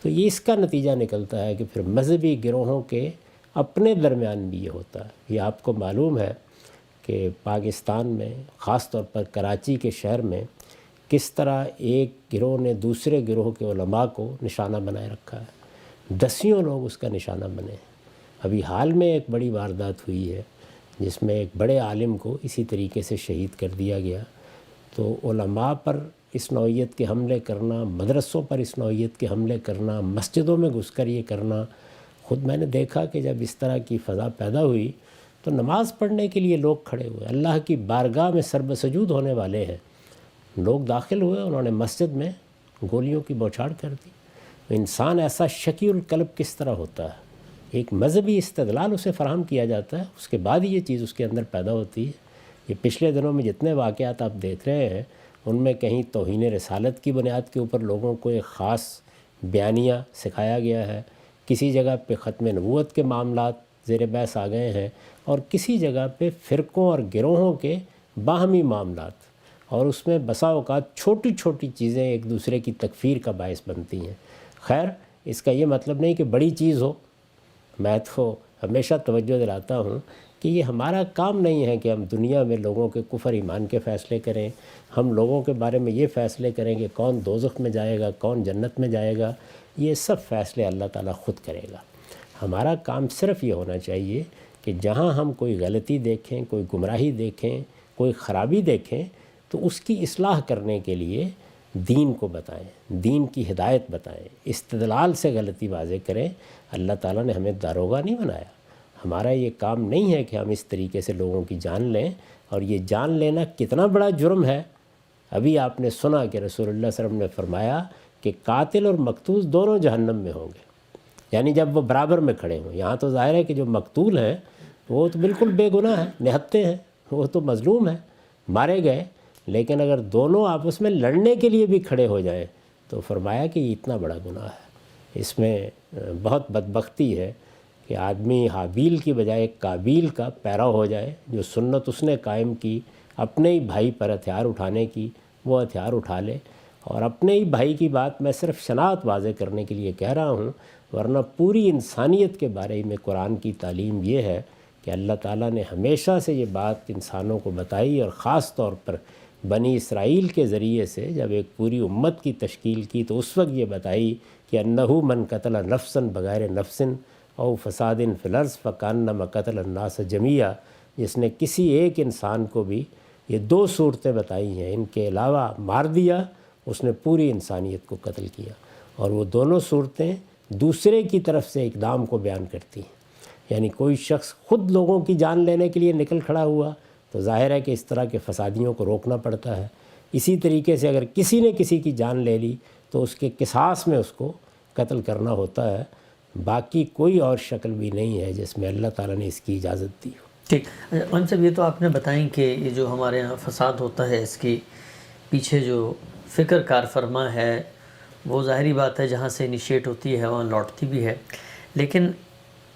تو یہ اس کا نتیجہ نکلتا ہے کہ پھر مذہبی گروہوں کے اپنے درمیان بھی یہ ہوتا ہے۔ یہ آپ کو معلوم ہے کہ پاکستان میں خاص طور پر کراچی کے شہر میں کس طرح ایک گروہ نے دوسرے گروہ کے علماء کو نشانہ بنائے رکھا ہے، دسیوں لوگ اس کا نشانہ بنے۔ ابھی حال میں ایک بڑی واردات ہوئی ہے جس میں ایک بڑے عالم کو اسی طریقے سے شہید کر دیا گیا۔ تو علماء پر اس نوعیت کے حملے کرنا، مدرسوں پر اس نوعیت کے حملے کرنا، مسجدوں میں گھس کر یہ کرنا، خود میں نے دیکھا کہ جب اس طرح کی فضا پیدا ہوئی تو نماز پڑھنے کے لیے لوگ کھڑے ہوئے، اللہ کی بارگاہ میں سر بسجود ہونے والے ہیں، لوگ داخل ہوئے، انہوں نے مسجد میں گولیوں کی بوچھاڑ کر دی۔ انسان ایسا شقی القلب کس طرح ہوتا ہے؟ ایک مذہبی استدلال اسے فراہم کیا جاتا ہے، اس کے بعد یہ چیز اس کے اندر پیدا ہوتی ہے۔ یہ پچھلے دنوں میں جتنے واقعات آپ دیکھ رہے ہیں ان میں کہیں توہین رسالت کی بنیاد کے اوپر لوگوں کو ایک خاص بیانیہ سکھایا گیا ہے، کسی جگہ پہ ختم نبوت کے معاملات زیر بحث آ گئے ہیں، اور کسی جگہ پہ فرقوں اور گروہوں کے باہمی معاملات، اور اس میں بسا اوقات چھوٹی چھوٹی چیزیں ایک دوسرے کی تکفیر کا باعث بنتی ہیں۔ خیر، اس کا یہ مطلب نہیں کہ بڑی چیز ہو۔ میں تو ہمیشہ توجہ دلاتا ہوں کہ یہ ہمارا کام نہیں ہے کہ ہم دنیا میں لوگوں کے کفر ایمان کے فیصلے کریں، ہم لوگوں کے بارے میں یہ فیصلے کریں کہ کون دوزخ میں جائے گا، کون جنت میں جائے گا۔ یہ سب فیصلے اللہ تعالیٰ خود کرے گا۔ ہمارا کام صرف یہ ہونا چاہیے کہ جہاں ہم کوئی غلطی دیکھیں، کوئی گمراہی دیکھیں، کوئی خرابی دیکھیں تو اس کی اصلاح کرنے کے لیے دین کو بتائیں، دین کی ہدایت بتائیں، استدلال سے غلطی واضح کریں۔ اللہ تعالیٰ نے ہمیں داروغہ نہیں بنایا۔ ہمارا یہ کام نہیں ہے کہ ہم اس طریقے سے لوگوں کی جان لیں، اور یہ جان لینا کتنا بڑا جرم ہے۔ ابھی آپ نے سنا کہ رسول اللہ صلی اللہ علیہ وسلم نے فرمایا کہ قاتل اور مقتول دونوں جہنم میں ہوں گے، یعنی جب وہ برابر میں کھڑے ہوں۔ یہاں تو ظاہر ہے کہ جو مقتول ہیں وہ تو بالکل بے گناہ ہیں، نہتے ہیں، وہ تو مظلوم ہیں، مارے گئے، لیکن اگر دونوں آپس میں لڑنے کے لیے بھی کھڑے ہو جائیں تو فرمایا کہ یہ اتنا بڑا گناہ ہے۔ اس میں بہت بدبختی ہے کہ آدمی حابیل کی بجائے قابیل کا پیرو ہو جائے، جو سنت اس نے قائم کی اپنے ہی بھائی پر ہتھیار اٹھانے کی، وہ ہتھیار اٹھا لے۔ اور اپنے ہی بھائی کی بات میں صرف شناعت واضح کرنے کے لیے کہہ رہا ہوں، ورنہ پوری انسانیت کے بارے میں قرآن کی تعلیم یہ ہے کہ اللہ تعالیٰ نے ہمیشہ سے یہ بات انسانوں کو بتائی، اور خاص طور پر بنی اسرائیل کے ذریعے سے جب ایک پوری امت کی تشکیل کی تو اس وقت یہ بتائی کہ انہو من قتل نفسا بغیر نفس او فساد فی الارض فکانما قتل الناس جمیعا۔ جس نے کسی ایک انسان کو بھی یہ دو صورتیں بتائی ہیں، ان کے علاوہ مار دیا، اس نے پوری انسانیت کو قتل کیا۔ اور وہ دونوں صورتیں دوسرے کی طرف سے اقدام کو بیان کرتی ہیں، یعنی کوئی شخص خود لوگوں کی جان لینے کے لیے نکل کھڑا ہوا تو ظاہر ہے کہ اس طرح کے فسادیوں کو روکنا پڑتا ہے۔ اسی طریقے سے اگر کسی نے کسی کی جان لے لی تو اس کے قصاص میں اس کو قتل کرنا ہوتا ہے۔ باقی کوئی اور شکل بھی نہیں ہے جس میں اللہ تعالیٰ نے اس کی اجازت دی ہو۔ ٹھیک، صاحب یہ تو آپ نے بتائیں کہ یہ جو ہمارے یہاں فساد ہوتا ہے اس کی پیچھے جو فکر کار فرما ہے وہ ظاہری بات ہے، جہاں سے انیشیٹ ہوتی ہے وہاں لوٹتی بھی ہے۔ لیکن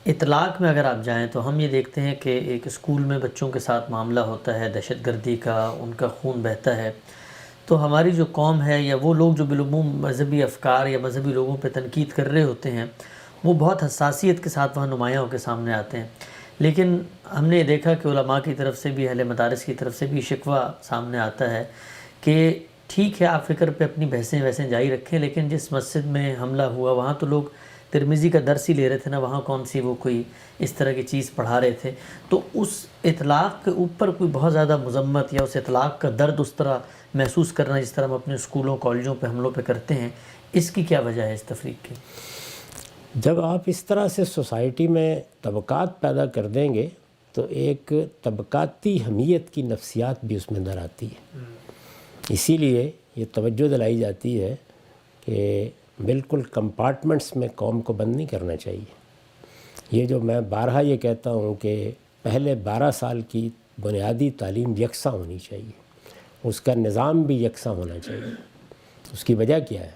اطلاق میں اگر آپ جائیں تو ہم یہ دیکھتے ہیں کہ ایک اسکول میں بچوں کے ساتھ معاملہ ہوتا ہے دہشت گردی کا، ان کا خون بہتا ہے، تو ہماری جو قوم ہے یا وہ لوگ جو بالعموم مذہبی افکار یا مذہبی لوگوں پہ تنقید کر رہے ہوتے ہیں وہ بہت حساسیت کے ساتھ وہاں نمایاں ہو کے سامنے آتے ہیں۔ لیکن ہم نے یہ دیکھا کہ علماء کی طرف سے بھی، اہل مدارس کی طرف سے بھی شکوہ سامنے آتا ہے کہ ٹھیک ہے آپ فکر پہ اپنی بحثیں ویسے جاری رکھیں، لیکن جس مسجد میں حملہ ہوا وہاں تو لوگ ترمذی کا درس ہی لے رہے تھے نا، وہاں کون سی وہ کوئی اس طرح کی چیز پڑھا رہے تھے۔ تو اس اطلاق کے اوپر کوئی بہت زیادہ مذمت یا اس اطلاق کا درد اس طرح محسوس کرنا جس طرح ہم اپنے اسکولوں کالجوں پہ حملوں پہ کرتے ہیں، اس کی کیا وجہ ہے اس تفریق کی؟ جب آپ اس طرح سے سوسائٹی میں طبقات پیدا کر دیں گے تو ایک طبقاتی حمیت کی نفسیات بھی اس میں اندر آتی ہے۔ اسی لیے یہ توجہ دلائی جاتی ہے کہ بالکل کمپارٹمنٹس میں قوم کو بند نہیں کرنا چاہیے۔ یہ جو میں بارہا یہ کہتا ہوں کہ پہلے 12 سال کی بنیادی تعلیم یکساں ہونی چاہیے، اس کا نظام بھی یکساں ہونا چاہیے۔ اس کی وجہ کیا ہے؟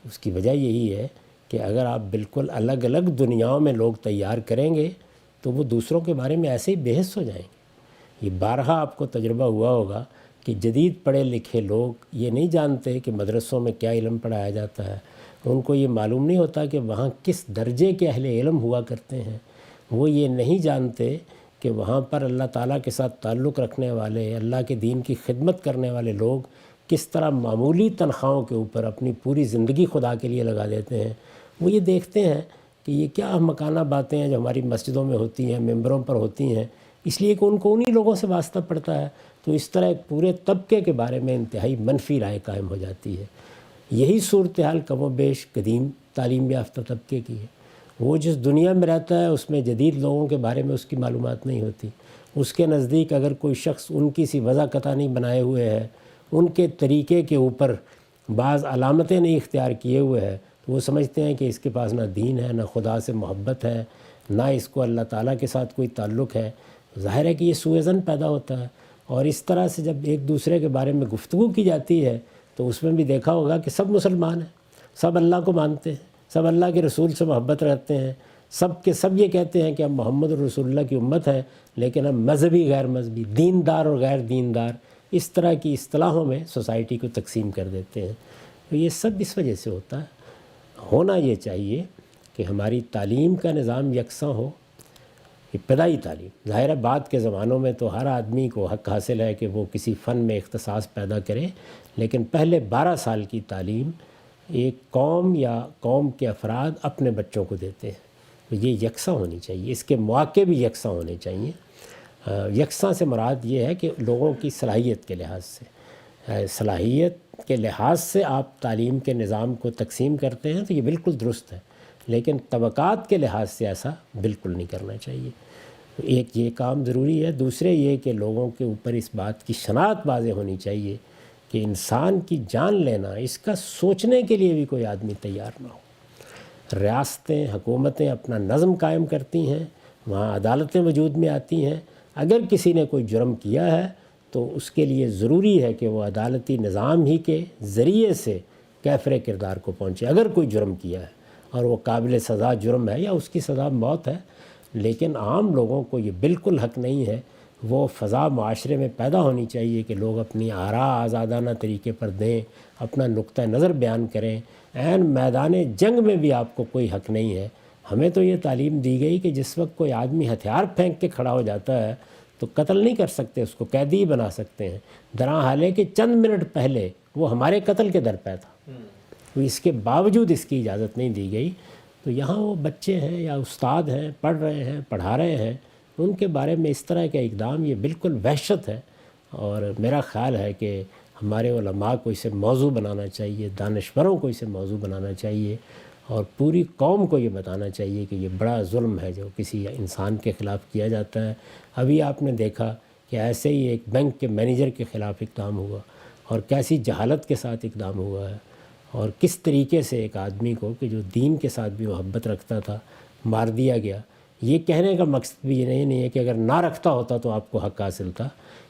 اس کی وجہ یہی ہے کہ اگر آپ بالکل الگ الگ دنیاؤں میں لوگ تیار کریں گے تو وہ دوسروں کے بارے میں ایسے ہی بحث ہو جائیں گے۔ یہ بارہا آپ کو تجربہ ہوا ہوگا کہ جدید پڑھے لکھے لوگ یہ نہیں جانتے کہ مدرسوں میں کیا علم پڑھایا جاتا ہے، ان کو یہ معلوم نہیں ہوتا کہ وہاں کس درجے کے اہل علم ہوا کرتے ہیں. وہ یہ نہیں جانتے کہ وہاں پر اللہ تعالیٰ کے ساتھ تعلق رکھنے والے، اللہ کے دین کی خدمت کرنے والے لوگ کس طرح معمولی تنخواہوں کے اوپر اپنی پوری زندگی خدا کے لیے لگا دیتے ہیں. وہ یہ دیکھتے ہیں کہ یہ کیا احمقانہ باتیں ہیں جو ہماری مسجدوں میں ہوتی ہیں، ممبروں پر ہوتی ہیں، اس لیے کہ ان کو انہی لوگوں سے واسطہ پڑتا ہے. تو اس طرح ایک پورے طبقے کے بارے میں انتہائی منفی رائے قائم ہو جاتی ہے. یہی صورتحال کم و بیش قدیم تعلیم یافتہ طبقے کی ہے. وہ جس دنیا میں رہتا ہے اس میں جدید لوگوں کے بارے میں اس کی معلومات نہیں ہوتی. اس کے نزدیک اگر کوئی شخص ان کی سی وضع قطع نہیں بنائے ہوئے ہے، ان کے طریقے کے اوپر بعض علامتیں نہیں اختیار کیے ہوئے ہے، تو وہ سمجھتے ہیں کہ اس کے پاس نہ دین ہے، نہ خدا سے محبت ہے، نہ اس کو اللہ تعالیٰ کے ساتھ کوئی تعلق ہے. ظاہر ہے کہ یہ سوء ظن پیدا ہوتا ہے. اور اس طرح سے جب ایک دوسرے کے بارے میں گفتگو کی جاتی ہے تو اس میں بھی دیکھا ہوگا کہ سب مسلمان ہیں، سب اللہ کو مانتے ہیں، سب اللہ کے رسول سے محبت رکھتے ہیں، سب کے سب یہ کہتے ہیں کہ ہم محمد رسول اللہ کی امت ہیں، لیکن ہم مذہبی غیر مذہبی، دیندار اور غیر دیندار، اس طرح کی اصطلاحوں میں سوسائٹی کو تقسیم کر دیتے ہیں. تو یہ سب اس وجہ سے ہوتا ہے. ہونا یہ چاہیے کہ ہماری تعلیم کا نظام یکساں ہو. ابتدائی تعلیم، ظاہر ہے بعد کے زمانوں میں تو ہر آدمی کو حق حاصل ہے کہ وہ کسی فن میں اختصاص پیدا کرے، لیکن پہلے 12 سال کی تعلیم ایک قوم یا قوم کے افراد اپنے بچوں کو دیتے ہیں. تو یہ یکساں ہونی چاہیے، اس کے مواقع بھی یکساں ہونے چاہیے. یکساں سے مراد یہ ہے کہ لوگوں کی صلاحیت کے لحاظ سے، صلاحیت کے لحاظ سے آپ تعلیم کے نظام کو تقسیم کرتے ہیں تو یہ بالکل درست ہے، لیکن طبقات کے لحاظ سے ایسا بالکل نہیں کرنا چاہیے. ایک یہ کام ضروری ہے. دوسرے یہ کہ لوگوں کے اوپر اس بات کی شناخت واضح ہونی چاہیے کہ انسان کی جان لینا، اس کا سوچنے کے لیے بھی کوئی آدمی تیار نہ ہو. ریاستیں، حکومتیں اپنا نظم قائم کرتی ہیں، وہاں عدالتیں وجود میں آتی ہیں. اگر کسی نے کوئی جرم کیا ہے تو اس کے لیے ضروری ہے کہ وہ عدالتی نظام ہی کے ذریعے سے کیفر کردار کو پہنچے. اگر کوئی جرم کیا ہے اور وہ قابل سزا جرم ہے یا اس کی سزا موت ہے، لیکن عام لوگوں کو یہ بالکل حق نہیں ہے. وہ فضا معاشرے میں پیدا ہونی چاہیے کہ لوگ اپنی آراء آزادانہ طریقے پر دیں، اپنا نقطہ نظر بیان کریں. عین میدان جنگ میں بھی آپ کو کوئی حق نہیں ہے. ہمیں تو یہ تعلیم دی گئی کہ جس وقت کوئی آدمی ہتھیار پھینک کے کھڑا ہو جاتا ہے تو قتل نہیں کر سکتے، اس کو قیدی بنا سکتے ہیں، درا حالے کہ چند منٹ پہلے وہ ہمارے قتل کے در پہ تھا. تو اس کے باوجود اس کی اجازت نہیں دی گئی. تو یہاں وہ بچے ہیں یا استاد ہیں، پڑھ رہے ہیں، پڑھا رہے ہیں، ان کے بارے میں اس طرح کا اقدام یہ بالکل وحشت ہے. اور میرا خیال ہے کہ ہمارے علماء کو اسے موضوع بنانا چاہیے، دانشوروں کو اسے موضوع بنانا چاہیے، اور پوری قوم کو یہ بتانا چاہیے کہ یہ بڑا ظلم ہے جو کسی انسان کے خلاف کیا جاتا ہے. ابھی آپ نے دیکھا کہ ایسے ہی ایک بینک کے مینیجر کے خلاف اقدام ہوا، اور کیسی جہالت کے ساتھ اقدام ہوا ہے، اور کس طریقے سے ایک آدمی کو کہ جو دین کے ساتھ بھی محبت رکھتا تھا مار دیا گیا. یہ کہنے کا مقصد بھی یہ نہیں ہے کہ اگر نہ رکھتا ہوتا تو آپ کو حق حاصل تھا.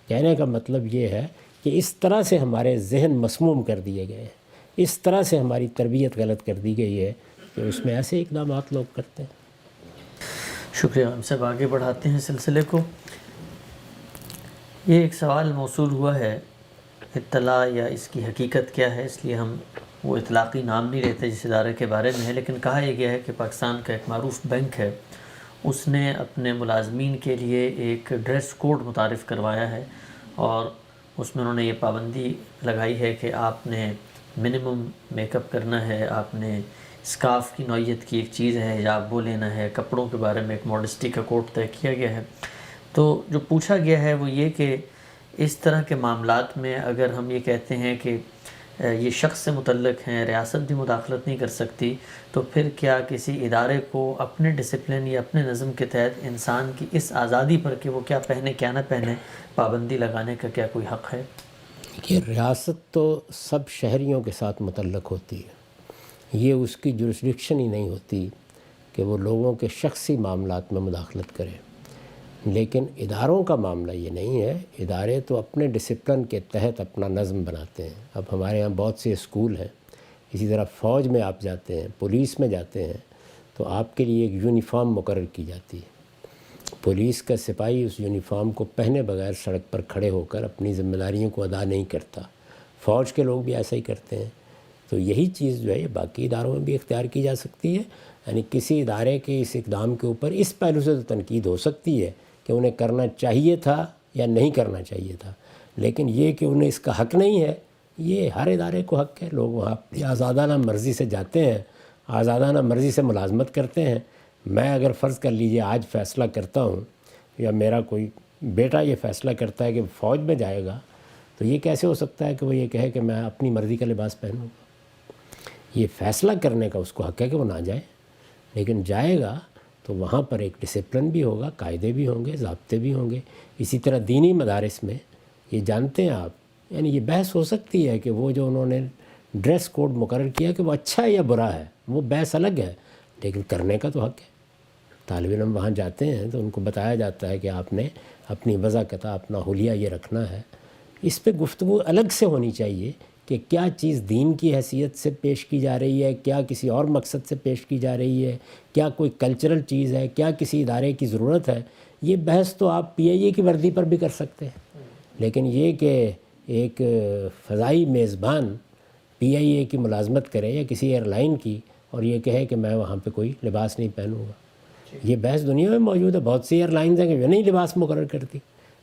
کہنے کا مطلب یہ ہے کہ اس طرح سے ہمارے ذہن مسموم کر دیے گئے ہیں، اس طرح سے ہماری تربیت غلط کر دی گئی ہے کہ اس میں ایسے اقدامات لوگ کرتے ہیں. شکریہ. ہم سب آگے بڑھاتے ہیں سلسلے کو. یہ ایک سوال موصول ہوا ہے، اطلاع یا اس کی حقیقت کیا ہے، اس لیے ہم وہ اطلاقی نام نہیں لیتے جس ادارے کے بارے میں ہے، لیکن کہا یہ گیا ہے کہ پاکستان کا ایک معروف بینک ہے، اس نے اپنے ملازمین کے لیے ایک ڈریس کوڈ متعارف کروایا ہے، اور اس میں انہوں نے یہ پابندی لگائی ہے کہ آپ نے منیمم میک اپ کرنا ہے، آپ نے اسکارف کی نوعیت کی ایک چیز ہے حجاب وہ لینا ہے، کپڑوں کے بارے میں ایک ماڈسٹی کا کوڈ طے کیا گیا ہے. تو جو پوچھا گیا ہے وہ یہ کہ اس طرح کے معاملات میں اگر ہم یہ کہتے ہیں کہ یہ شخص سے متعلق ہیں، ریاست بھی مداخلت نہیں کر سکتی، تو پھر کیا کسی ادارے کو اپنے ڈسپلن یا اپنے نظم کے تحت انسان کی اس آزادی پر کہ وہ کیا پہنے کیا نہ پہنے پابندی لگانے کا کیا کوئی حق ہے؟ کہ ریاست تو سب شہریوں کے ساتھ متعلق ہوتی ہے، یہ اس کی جورسڈکشن ہی نہیں ہوتی کہ وہ لوگوں کے شخصی معاملات میں مداخلت کرے. لیکن اداروں کا معاملہ یہ نہیں ہے. ادارے تو اپنے ڈسپلن کے تحت اپنا نظم بناتے ہیں. اب ہمارے ہاں بہت سے اسکول ہیں، اسی طرح فوج میں آپ جاتے ہیں، پولیس میں جاتے ہیں تو آپ کے لیے ایک یونیفارم مقرر کی جاتی ہے. پولیس کا سپاہی اس یونیفارم کو پہنے بغیر سڑک پر کھڑے ہو کر اپنی ذمہ داریوں کو ادا نہیں کرتا. فوج کے لوگ بھی ایسا ہی کرتے ہیں. تو یہی چیز جو ہے یہ باقی اداروں میں بھی اختیار کی جا سکتی ہے. یعنی کسی ادارے کے اس اقدام کے اوپر اس پہلو سے تو تنقید ہو سکتی ہے کہ انہیں کرنا چاہیے تھا یا نہیں کرنا چاہیے تھا، لیکن یہ کہ انہیں اس کا حق نہیں ہے، یہ ہر ادارے کو حق ہے. لوگ وہاں اپنی آزادانہ مرضی سے جاتے ہیں، آزادانہ مرضی سے ملازمت کرتے ہیں. میں اگر فرض کر لیجئے آج فیصلہ کرتا ہوں یا میرا کوئی بیٹا یہ فیصلہ کرتا ہے کہ فوج میں جائے گا، تو یہ کیسے ہو سکتا ہے کہ وہ یہ کہے کہ میں اپنی مرضی کا لباس پہنوں گا؟ یہ فیصلہ کرنے کا اس کو حق ہے کہ وہ نہ جائے، لیکن جائے گا تو وہاں پر ایک ڈسپلن بھی ہوگا، قاعدے بھی ہوں گے، ضابطے بھی ہوں گے. اسی طرح دینی مدارس میں یہ جانتے ہیں آپ، یعنی یہ بحث ہو سکتی ہے کہ وہ جو انہوں نے ڈریس کوڈ مقرر کیا کہ وہ اچھا ہے یا برا ہے، وہ بحث الگ ہے، لیکن کرنے کا تو حق ہے. طالب علم وہاں جاتے ہیں تو ان کو بتایا جاتا ہے کہ آپ نے اپنی وضاقت، اپنا حلیہ یہ رکھنا ہے. اس پہ گفتگو الگ سے ہونی چاہیے کہ کیا چیز دین کی حیثیت سے پیش کی جا رہی ہے، کیا کسی اور مقصد سے پیش کی جا رہی ہے، کیا کوئی کلچرل چیز ہے، کیا کسی ادارے کی ضرورت ہے. یہ بحث تو آپ پی آئی اے کی وردی پر بھی کر سکتے ہیں، لیکن یہ کہ ایک فضائی میزبان پی آئی اے کی ملازمت کرے یا کسی ایئر لائن کی اور یہ کہے کہ میں وہاں پہ کوئی لباس نہیں پہنوں گا. یہ بحث دنیا میں موجود ہے. بہت سی ایئر لائنز ہیں کہ جو نہیں لباس مقرر کرتی،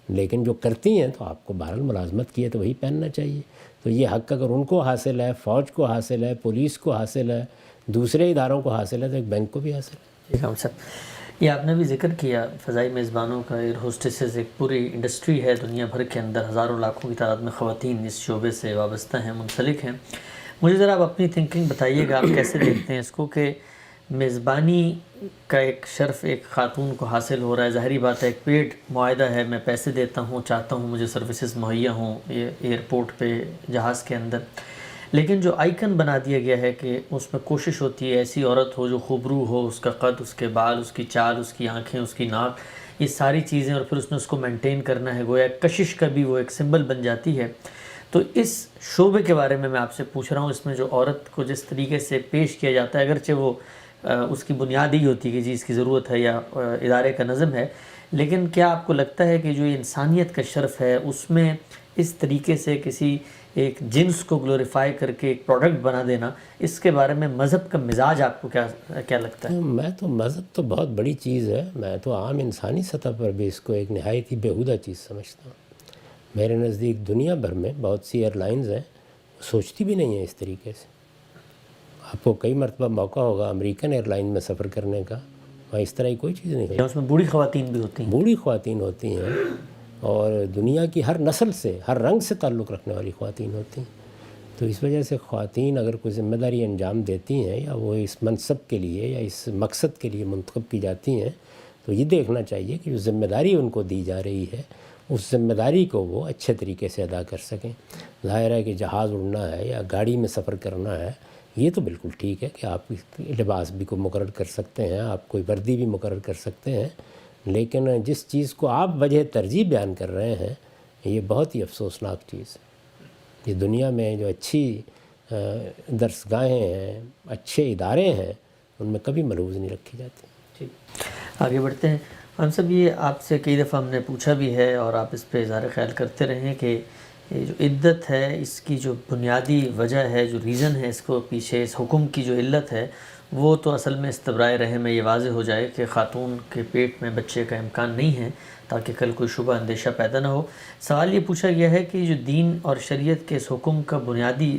لیکن جو کرتی ہیں تو آپ کو بہرحال ملازمت کی ہے تو وہی پہننا چاہیے. تو یہ حق اگر ان کو حاصل ہے، فوج کو حاصل ہے، پولیس کو حاصل ہے، دوسرے اداروں کو حاصل ہے، تو ایک بینک کو بھی حاصل ہے. ٹھیک ہے صاحب، یہ آپ نے بھی ذکر کیا فضائی میزبانوں کا. ایئر ہوسٹسز ایک پوری انڈسٹری ہے دنیا بھر کے اندر، ہزاروں لاکھوں کی تعداد میں خواتین اس شعبے سے وابستہ ہیں، منسلک ہیں. مجھے ذرا آپ اپنی تھنکنگ بتائیے گا، آپ کیسے دیکھتے ہیں اس کو کہ میزبانی کا ایک شرف ایک خاتون کو حاصل ہو رہا ہے؟ ظاہری بات ہے، ایک پیڈ معاہدہ ہے، میں پیسے دیتا ہوں، چاہتا ہوں مجھے سروسز مہیا ہوں ایئرپورٹ پہ، جہاز کے اندر. لیکن جو آئیکن بنا دیا گیا ہے کہ اس میں کوشش ہوتی ہے ایسی عورت ہو جو خوبرو ہو، اس کا قد، اس کے بال، اس کی چال، اس کی آنکھیں، اس کی ناک، یہ ساری چیزیں، اور پھر اس نے اس کو مینٹین کرنا ہے. گویا کشش کا بھی وہ ایک سمبل بن جاتی ہے. تو اس شعبے کے بارے میں آپ سے پوچھ رہا ہوں، اس میں جو عورت کو جس طریقے سے پیش کیا جاتا ہے، اگرچہ وہ اس کی بنیاد ہی ہوتی ہے کہ جی اس کی ضرورت ہے یا ادارے کا نظم ہے، لیکن کیا آپ کو لگتا ہے کہ جو یہ انسانیت کا شرف ہے اس میں اس طریقے سے کسی ایک جنس کو گلوریفائی کر کے ایک پروڈکٹ بنا دینا، اس کے بارے میں مذہب کا مزاج آپ کو کیا لگتا ہے؟ میں تو مذہب تو بہت بڑی چیز ہے، میں تو عام انسانی سطح پر بھی اس کو ایک نہایت ہی بیہودہ چیز سمجھتا ہوں. میرے نزدیک دنیا بھر میں بہت سی ایئر لائنز ہیں سوچتی بھی نہیں ہیں اس طریقے سے. آپ کو کئی مرتبہ موقع ہوگا امریکن ایئر لائن میں سفر کرنے کا، وہاں اس طرح کی کوئی چیز نہیں ہے. اس میں بوڑھی خواتین بھی ہوتی ہیں، بوڑھی خواتین ہوتی ہیں اور دنیا کی ہر نسل سے، ہر رنگ سے تعلق رکھنے والی خواتین ہوتی ہیں. تو اس وجہ سے خواتین اگر کوئی ذمہ داری انجام دیتی ہیں یا وہ اس منصب کے لیے یا اس مقصد کے لیے منتخب کی جاتی ہیں، تو یہ دیکھنا چاہیے کہ جو ذمہ داری ان کو دی جا رہی ہے اس ذمہ داری کو وہ اچھے طریقے سے ادا کر سکیں. ظاہر ہے کہ جہاز اڑنا ہے یا گاڑی میں سفر کرنا ہے، یہ تو بالکل ٹھیک ہے کہ آپ لباس بھی کو مقرر کر سکتے ہیں، آپ کوئی وردی بھی مقرر کر سکتے ہیں، لیکن جس چیز کو آپ وجہ ترجیح بیان کر رہے ہیں یہ بہت ہی افسوسناک چیز ہے. یہ دنیا میں جو اچھی درسگاہیں ہیں، اچھے ادارے ہیں، ان میں کبھی ملحوظ نہیں رکھی جاتی. ٹھیک، آگے بڑھتے ہیں. ہم سب یہ آپ سے کئی دفعہ ہم نے پوچھا بھی ہے اور آپ اس پہ اظہار خیال کرتے رہے ہیں کہ یہ جو عدت ہے اس کی جو بنیادی وجہ ہے، جو ریزن ہے اس کو پیچھے، اس حکم کی جو علت ہے وہ تو اصل میں استبراء رحم میں یہ واضح ہو جائے کہ خاتون کے پیٹ میں بچے کا امکان نہیں ہے، تاکہ کل کوئی شبہ اندیشہ پیدا نہ ہو. سوال یہ پوچھا گیا ہے کہ جو دین اور شریعت کے اس حکم کا بنیادی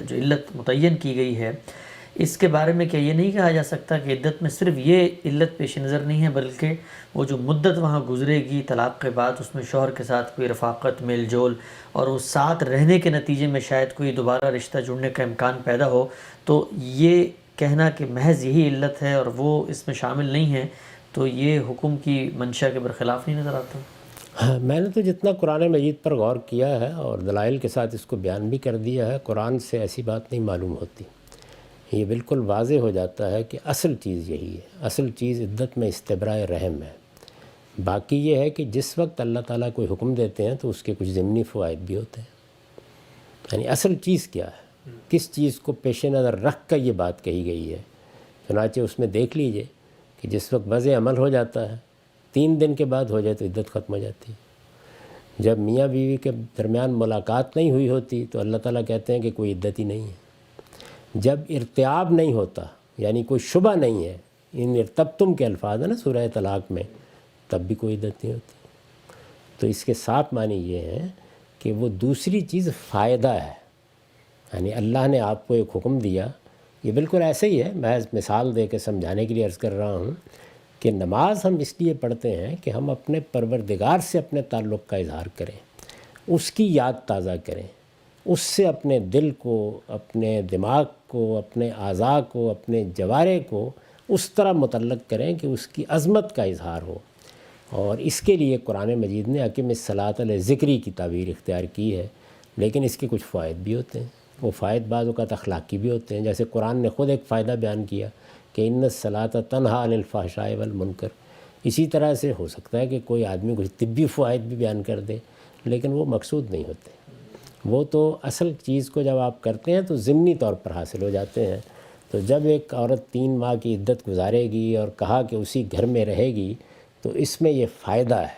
جو علت متعین کی گئی ہے، اس کے بارے میں کیا یہ نہیں کہا جا سکتا کہ عدت میں صرف یہ علت پیش نظر نہیں ہے، بلکہ وہ جو مدت وہاں گزرے گی طلاق کے بعد، اس میں شوہر کے ساتھ کوئی رفاقت، میل جول، اور اس ساتھ رہنے کے نتیجے میں شاید کوئی دوبارہ رشتہ جڑنے کا امکان پیدا ہو، تو یہ کہنا کہ محض یہی علت ہے اور وہ اس میں شامل نہیں ہے، تو یہ حکم کی منشا کے برخلاف نہیں نظر آتا؟ ہاں، میں نے تو جتنا قرآن مجید پر غور کیا ہے اور دلائل کے ساتھ اس کو بیان بھی کر دیا ہے، قرآن سے ایسی بات نہیں معلوم ہوتی. یہ بالکل واضح ہو جاتا ہے کہ اصل چیز یہی ہے، اصل چیز عدت میں استبراء رحم ہے. باقی یہ ہے کہ جس وقت اللہ تعالیٰ کوئی حکم دیتے ہیں تو اس کے کچھ ضمنی فوائد بھی ہوتے ہیں. یعنی اصل چیز کیا ہے، کس چیز کو پیش نظر رکھ کر یہ بات کہی گئی ہے. چنانچہ اس میں دیکھ لیجئے کہ جس وقت وضع عمل ہو جاتا ہے 3 دن کے بعد ہو جائے تو عدت ختم ہو جاتی ہے. جب میاں بیوی کے درمیان ملاقات نہیں ہوئی ہوتی تو اللہ تعالیٰ کہتے ہیں کہ کوئی عدت ہی نہیں ہے. جب ارتیاب نہیں ہوتا، یعنی کوئی شبہ نہیں ہے، ان ارتبتم کے الفاظ ہیں نا سورہ طلاق میں، تب بھی کوئی عدت نہیں ہوتی۔ تو اس کے صاف معنی یہ ہے کہ وہ دوسری چیز فائدہ ہے، یعنی اللہ نے آپ کو ایک حکم دیا، یہ بالکل ایسے ہی ہے، محض مثال دے کے سمجھانے کے لیے عرض کر رہا ہوں کہ نماز ہم اس لیے پڑھتے ہیں کہ ہم اپنے پروردگار سے اپنے تعلق کا اظہار کریں، اس کی یاد تازہ کریں، اس سے اپنے دل کو، اپنے دماغ کو، اپنے اعضاء کو، اپنے جوارح کو اس طرح متعلق کریں کہ اس کی عظمت کا اظہار ہو۔ اور اس کے لیے قرآن مجید نے اقیم الصلاۃ علی ذکری کی تعبیر اختیار کی ہے، لیکن اس کے کچھ فوائد بھی ہوتے ہیں۔ وہ فوائد بعض اوقات اخلاقی بھی ہوتے ہیں، جیسے قرآن نے خود ایک فائدہ بیان کیا کہ ان الصلاۃ تنہی عن الفحشاء والمنکر۔ اسی طرح سے ہو سکتا ہے کہ کوئی آدمی کچھ طبی فوائد بھی بیان کر دے، لیکن وہ مقصود نہیں ہوتے۔ وہ تو اصل چیز کو جب آپ کرتے ہیں تو ضمنی طور پر حاصل ہو جاتے ہیں۔ تو جب ایک عورت 3 ماہ کی عدت گزارے گی اور کہا کہ اسی گھر میں رہے گی، تو اس میں یہ فائدہ ہے۔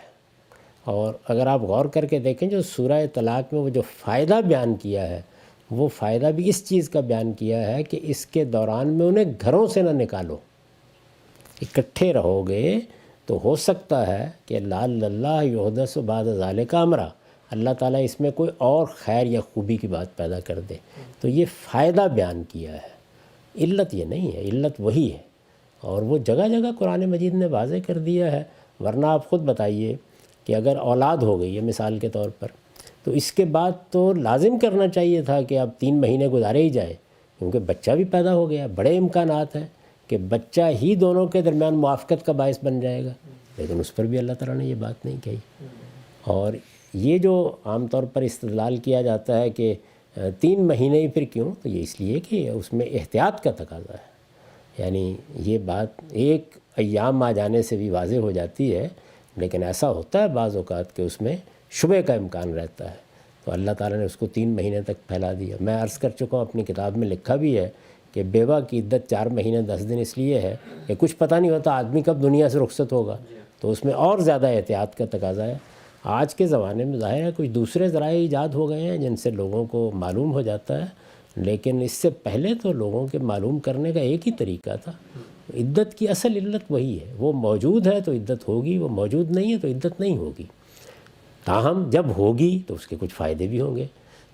اور اگر آپ غور کر کے دیکھیں جو سورہ طلاق میں وہ جو فائدہ بیان کیا ہے، وہ فائدہ بھی اس چیز کا بیان کیا ہے کہ اس کے دوران میں انہیں گھروں سے نہ نکالو، اکٹھے رہو گے تو ہو سکتا ہے کہ لعل اللہ یحدث بعد ذلک امرا، اللہ تعالیٰ اس میں کوئی اور خیر یا خوبی کی بات پیدا کر دے۔ تو یہ فائدہ بیان کیا ہے، علت یہ نہیں ہے، علت وہی ہے، اور وہ جگہ جگہ قرآن مجید نے واضح کر دیا ہے۔ ورنہ آپ خود بتائیے کہ اگر اولاد ہو گئی ہے مثال کے طور پر، تو اس کے بعد تو لازم کرنا چاہیے تھا کہ اب 3 مہینے گزارے ہی جائیں، کیونکہ بچہ بھی پیدا ہو گیا، بڑے امکانات ہیں کہ بچہ ہی دونوں کے درمیان موافقت کا باعث بن جائے گا، لیکن اس پر بھی اللہ تعالیٰ نے یہ بات نہیں کہی۔ اور یہ جو عام طور پر استدلال کیا جاتا ہے کہ 3 مہینے ہی پھر کیوں، تو یہ اس لیے کہ اس میں احتیاط کا تقاضا ہے، یعنی یہ بات ایک ایام آ جانے سے بھی واضح ہو جاتی ہے، لیکن ایسا ہوتا ہے بعض اوقات کہ اس میں شبہ کا امکان رہتا ہے، تو اللہ تعالیٰ نے اس کو 3 مہینے تک پھیلا دیا۔ میں عرض کر چکا ہوں، اپنی کتاب میں لکھا بھی ہے کہ بیوہ کی عدت 4 مہینے 10 دن اس لیے ہے کہ کچھ پتہ نہیں ہوتا آدمی کب دنیا سے رخصت ہوگا، تو اس میں اور زیادہ احتیاط کا تقاضا ہے۔ آج کے زمانے میں ظاہر ہے کچھ دوسرے ذرائع ایجاد ہو گئے ہیں جن سے لوگوں کو معلوم ہو جاتا ہے، لیکن اس سے پہلے تو لوگوں کے معلوم کرنے کا ایک ہی طریقہ تھا۔ عدت کی اصل علت وہی ہے، وہ موجود ہے تو عدت ہوگی، وہ موجود نہیں ہے تو عدت نہیں ہوگی۔ تاہم جب ہوگی تو اس کے کچھ فائدے بھی ہوں گے،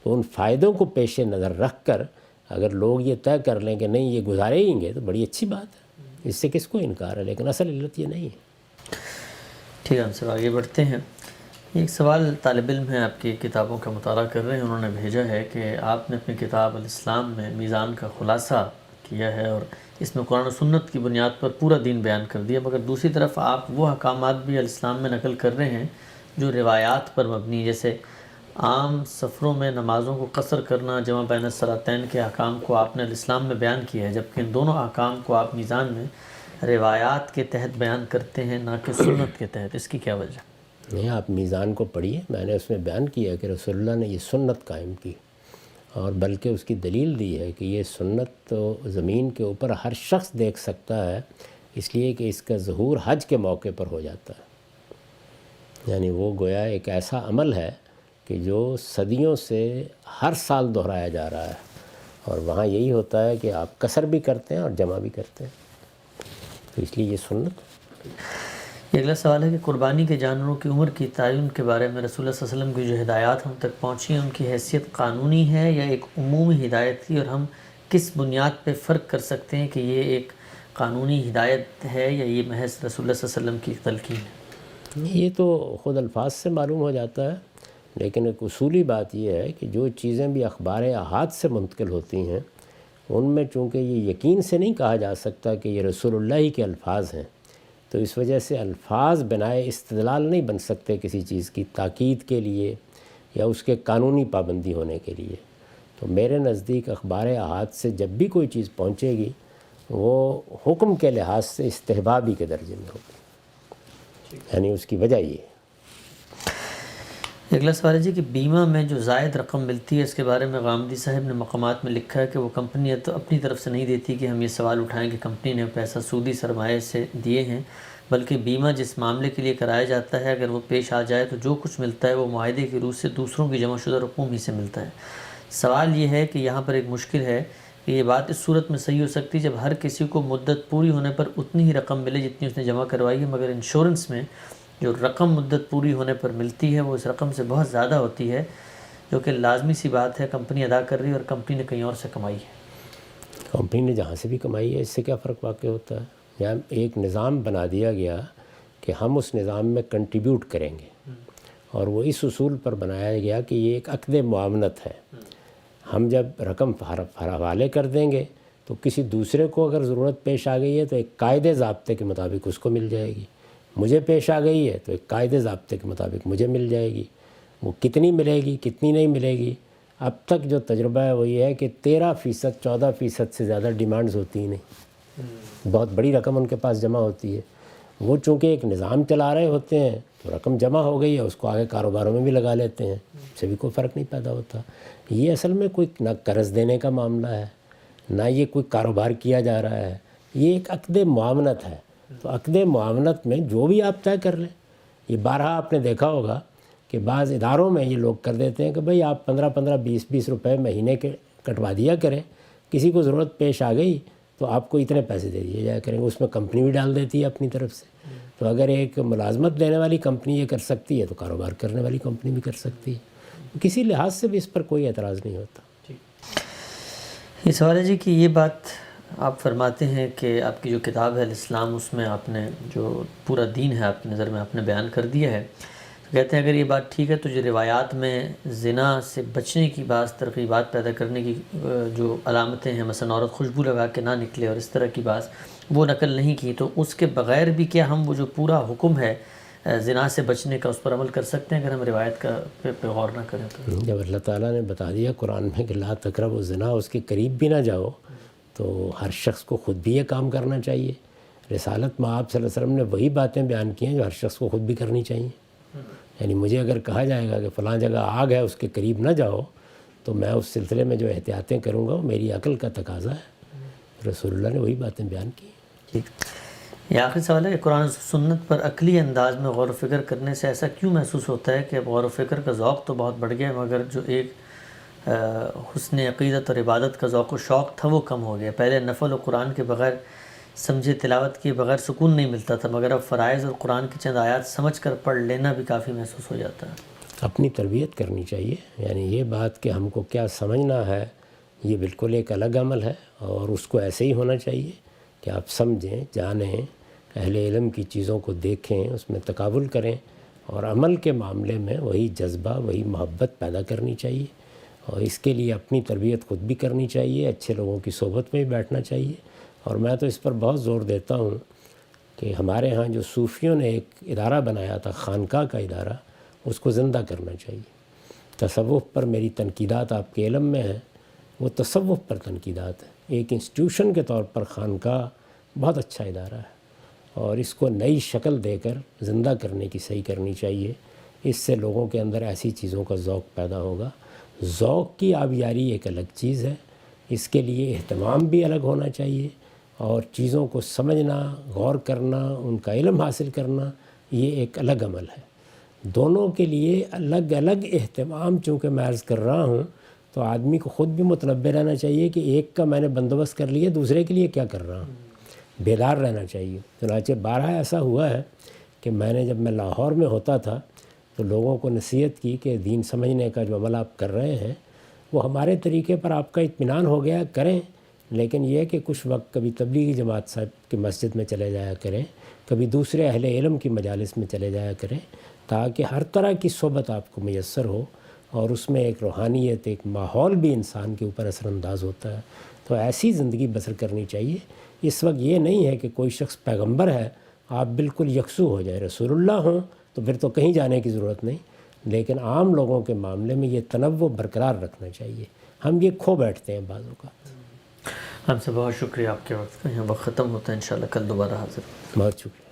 تو ان فائدوں کو پیش نظر رکھ کر اگر لوگ یہ طے کر لیں کہ نہیں یہ گزارے ہی گے تو بڑی اچھی بات ہے، اس سے کس کو انکار ہے، لیکن اصل علت یہ نہیں ہے۔ ٹھیک ہے، ہم سب آگے بڑھتے ہیں۔ ایک سوال طالب علم ہے، آپ کی کتابوں کا مطالعہ کر رہے ہیں، انہوں نے بھیجا ہے کہ آپ نے اپنی کتاب الاسلام میں میزان کا خلاصہ کیا ہے اور اس میں قرآن و سنت کی بنیاد پر پورا دین بیان کر دیا، مگر دوسری طرف آپ وہ احکامات بھی الاسلام میں نقل کر رہے ہیں جو روایات پر مبنی، جیسے عام سفروں میں نمازوں کو قصر کرنا، جمع بین الصلاتین کے احکام کو آپ نے الاسلام میں بیان کیا ہے، جبکہ ان دونوں احکام کو آپ میزان میں روایات کے تحت بیان کرتے ہیں نہ کہ سنت کے تحت، اس کی کیا وجہ؟ نہیں، آپ میزان کو پڑھیے، میں نے اس میں بیان کیا کہ رسول اللہ نے یہ سنت قائم کی، اور بلکہ اس کی دلیل دی ہے کہ یہ سنت تو زمین کے اوپر ہر شخص دیکھ سکتا ہے، اس لیے کہ اس کا ظہور حج کے موقع پر ہو جاتا ہے، یعنی وہ گویا ایک ایسا عمل ہے کہ جو صدیوں سے ہر سال دہرایا جا رہا ہے، اور وہاں یہی ہوتا ہے کہ آپ قصر بھی کرتے ہیں اور جمع بھی کرتے ہیں، تو اس لیے یہ سنت۔ یہ اگلا سوال ہے کہ قربانی کے جانوروں کی عمر کی تعین کے بارے میں رسول اللہ صلی اللہ علیہ وسلم کی جو ہدایات ہم تک پہنچی ہیں، ان کی حیثیت قانونی ہے یا ایک عمومی ہدایت تھی، اور ہم کس بنیاد پہ فرق کر سکتے ہیں کہ یہ ایک قانونی ہدایت ہے یا یہ محض رسول اللہ صلی اللہ علیہ وسلم کی تلقین ہے؟ یہ تو خود الفاظ سے معلوم ہو جاتا ہے، لیکن ایک اصولی بات یہ ہے کہ جو چیزیں بھی اخبار احاد سے منتقل ہوتی ہیں، ان میں چونکہ یہ یقین سے نہیں کہا جا سکتا کہ یہ رسول اللہ ہی کے الفاظ ہیں، تو اس وجہ سے الفاظ بنائے استدلال نہیں بن سکتے کسی چیز کی تاکید کے لیے یا اس کے قانونی پابندی ہونے کے لیے۔ تو میرے نزدیک اخبار احاد سے جب بھی کوئی چیز پہنچے گی وہ حکم کے لحاظ سے استحبابی کے درجے میں ہوگی، یعنی اس کی وجہ یہ ہے۔ اگلا سوال ہے جی کہ بیمہ میں جو زائد رقم ملتی ہے، اس کے بارے میں غامدی صاحب نے مقامات میں لکھا ہے کہ وہ کمپنی تو اپنی طرف سے نہیں دیتی کہ ہم یہ سوال اٹھائیں کہ کمپنی نے پیسہ سودی سرمایہ سے دیے ہیں، بلکہ بیمہ جس معاملے کے لیے کرایا جاتا ہے اگر وہ پیش آ جائے تو جو کچھ ملتا ہے وہ معاہدے کی روح سے دوسروں کی جمع شدہ رقوم ہی سے ملتا ہے۔ سوال یہ ہے کہ یہاں پر ایک مشکل ہے کہ یہ بات اس صورت میں صحیح ہو سکتی ہے جب ہر کسی کو مدت پوری ہونے پر اتنی ہی رقم ملے جتنی اس نے جمع کروائی ہے، مگر انشورنس میں جو رقم مدت پوری ہونے پر ملتی ہے وہ اس رقم سے بہت زیادہ ہوتی ہے، جو کہ لازمی سی بات ہے کمپنی ادا کر رہی ہے اور کمپنی نے کہیں اور سے کمائی ہے۔ کمپنی نے جہاں سے بھی کمائی ہے، اس سے کیا فرق واقع ہوتا ہے؟ یہاں ایک نظام بنا دیا گیا کہ ہم اس نظام میں کنٹریبیوٹ کریں گے، اور وہ اس اصول پر بنایا گیا کہ یہ ایک عقد معاونت ہے۔ ہم جب رقم حوالے کر دیں گے تو کسی دوسرے کو اگر ضرورت پیش آ گئی ہے تو ایک قاعدے ضابطے کے مطابق اس کو مل جائے گی، مجھے پیش آ گئی ہے تو ایک قاعدے ضابطے کے مطابق مجھے مل جائے گی۔ وہ کتنی ملے گی، کتنی نہیں ملے گی، اب تک جو تجربہ ہے وہ یہ ہے کہ 13%، 14% سے زیادہ ڈیمانڈز ہوتی ہی نہیں۔ بہت بڑی رقم ان کے پاس جمع ہوتی ہے۔ وہ چونکہ ایک نظام چلا رہے ہوتے ہیں تو رقم جمع ہو گئی ہے، اس کو آگے کاروباروں میں بھی لگا لیتے ہیں، اس سے بھی کوئی فرق نہیں پیدا ہوتا۔ یہ اصل میں کوئی نہ قرض دینے کا معاملہ ہے، نہ یہ کوئی کاروبار کیا جا رہا ہے، یہ ایک عقد معاونت ہے۔ تو عقد معاونت میں جو بھی آپ طے کر لیں، یہ بارہا آپ نے دیکھا ہوگا کہ بعض اداروں میں یہ لوگ کر دیتے ہیں کہ بھئی آپ 15 20 روپے مہینے کے کٹوا دیا کریں، کسی کو ضرورت پیش آ گئی تو آپ کو اتنے پیسے دے دیے جایا کریں گے، اس میں کمپنی بھی ڈال دیتی ہے اپنی طرف سے۔ تو اگر ایک ملازمت دینے والی کمپنی یہ کر سکتی ہے تو کاروبار کرنے والی کمپنی بھی کر سکتی ہے، کسی لحاظ سے بھی اس پر کوئی اعتراض نہیں ہوتا۔ یہ سوال ہے جی کہ یہ بات آپ فرماتے ہیں کہ آپ کی جو کتاب ہے الاسلام، اس میں آپ نے جو پورا دین ہے آپ کی نظر میں آپ نے بیان کر دیا ہے، تو کہتے ہیں اگر یہ بات ٹھیک ہے تو جو روایات میں زنا سے بچنے کی بعض ترغیبات پیدا کرنے کی جو علامتیں ہیں، مثلا عورت خوشبو لگا کے نہ نکلے اور اس طرح کی بات وہ نقل نہیں کی، تو اس کے بغیر بھی کیا ہم وہ جو پورا حکم ہے زنا سے بچنے کا اس پر عمل کر سکتے ہیں اگر ہم روایت کا پہ غور نہ کریں تو؟ جب اللہ تعالیٰ نے بتا دیا قرآن میں کہ لا تقربوا الزنا، اس کے قریب بھی نہ جاؤ، تو ہر شخص کو خود بھی یہ کام کرنا چاہیے۔ رسالت میں آپ صلی اللہ علیہ وسلم نے وہی باتیں بیان کی ہیں جو ہر شخص کو خود بھی کرنی چاہیے۔ یعنی مجھے اگر کہا جائے گا کہ فلاں جگہ آگ ہے اس کے قریب نہ جاؤ، تو میں اس سلسلے میں جو احتیاطیں کروں گا وہ میری عقل کا تقاضا ہے۔ رسول اللہ نے وہی باتیں بیان کی۔ ٹھیک، یہ آخری سوال ہے کہ قرآن و سنت پر عقلی انداز میں غور و فکر کرنے سے ایسا کیوں محسوس ہوتا ہے کہ اب غور و فکر کا ذوق تو بہت بڑھ گیا مگر جو ایک حسن عقیدت اور عبادت کا ذوق و شوق تھا وہ کم ہو گیا؟ پہلے نفل و قرآن کے بغیر سمجھے تلاوت کے بغیر سکون نہیں ملتا تھا، مگر اب فرائض اور قرآن کی چند آیات سمجھ کر پڑھ لینا بھی کافی محسوس ہو جاتا ہے۔ اپنی تربیت کرنی چاہیے، یعنی یہ بات کہ ہم کو کیا سمجھنا ہے یہ بالکل ایک الگ عمل ہے، اور اس کو ایسے ہی ہونا چاہیے کہ آپ سمجھیں، جانیں، اہل علم کی چیزوں کو دیکھیں، اس میں تقابل کریں، اور عمل کے معاملے میں وہی جذبہ، وہی محبت پیدا کرنی چاہیے، اور اس کے لیے اپنی تربیت خود بھی کرنی چاہیے، اچھے لوگوں کی صحبت میں بھی بیٹھنا چاہیے۔ اور میں تو اس پر بہت زور دیتا ہوں کہ ہمارے ہاں جو صوفیوں نے ایک ادارہ بنایا تھا، خانقاہ کا ادارہ، اس کو زندہ کرنا چاہیے۔ تصوف پر میری تنقیدات آپ کے علم میں ہیں، وہ تصوف پر تنقیدات ہیں۔ ایک انسٹیٹیوشن کے طور پر خانقاہ بہت اچھا ادارہ ہے، اور اس کو نئی شکل دے کر زندہ کرنے کی صحیح کرنی چاہیے۔ اس سے لوگوں کے اندر ایسی چیزوں کا ذوق پیدا ہوگا۔ ذوق کی آبیاری ایک الگ چیز ہے، اس کے لیے اہتمام بھی الگ ہونا چاہیے، اور چیزوں کو سمجھنا، غور کرنا، ان کا علم حاصل کرنا، یہ ایک الگ عمل ہے۔ دونوں کے لیے الگ الگ اہتمام چونکہ میں عرض کر رہا ہوں، تو آدمی کو خود بھی متنبہ رہنا چاہیے کہ ایک کا میں نے بندوبست کر لیا، دوسرے کے لیے کیا کر رہا ہوں، بیدار رہنا چاہیے۔ چنانچہ بارہا ایسا ہوا ہے کہ جب میں لاہور میں ہوتا تھا تو لوگوں کو نصیحت کی کہ دین سمجھنے کا جو عمل آپ کر رہے ہیں وہ ہمارے طریقے پر آپ کا اطمینان ہو گیا، کریں، لیکن یہ کہ کچھ وقت کبھی تبلیغی جماعت صاحب کی مسجد میں چلے جایا کریں، کبھی دوسرے اہل علم کی مجالس میں چلے جایا کریں، تاکہ ہر طرح کی صحبت آپ کو میسر ہو، اور اس میں ایک روحانیت، ایک ماحول بھی انسان کے اوپر اثر انداز ہوتا ہے۔ تو ایسی زندگی بسر کرنی چاہیے۔ اس وقت یہ نہیں ہے کہ کوئی شخص پیغمبر ہے آپ بالکل یکسو ہو جائے، رسول اللہ ہوں تو پھر تو کہیں جانے کی ضرورت نہیں، لیکن عام لوگوں کے معاملے میں یہ تنوع برقرار رکھنا چاہیے۔ ہم یہ کھو بیٹھتے ہیں بعض اوقات۔ ہم سے بہت شکریہ آپ کے وقت کا، یہاں وقت ختم ہوتا ہے، انشاءاللہ کل دوبارہ حاضر۔ بہت شکریہ۔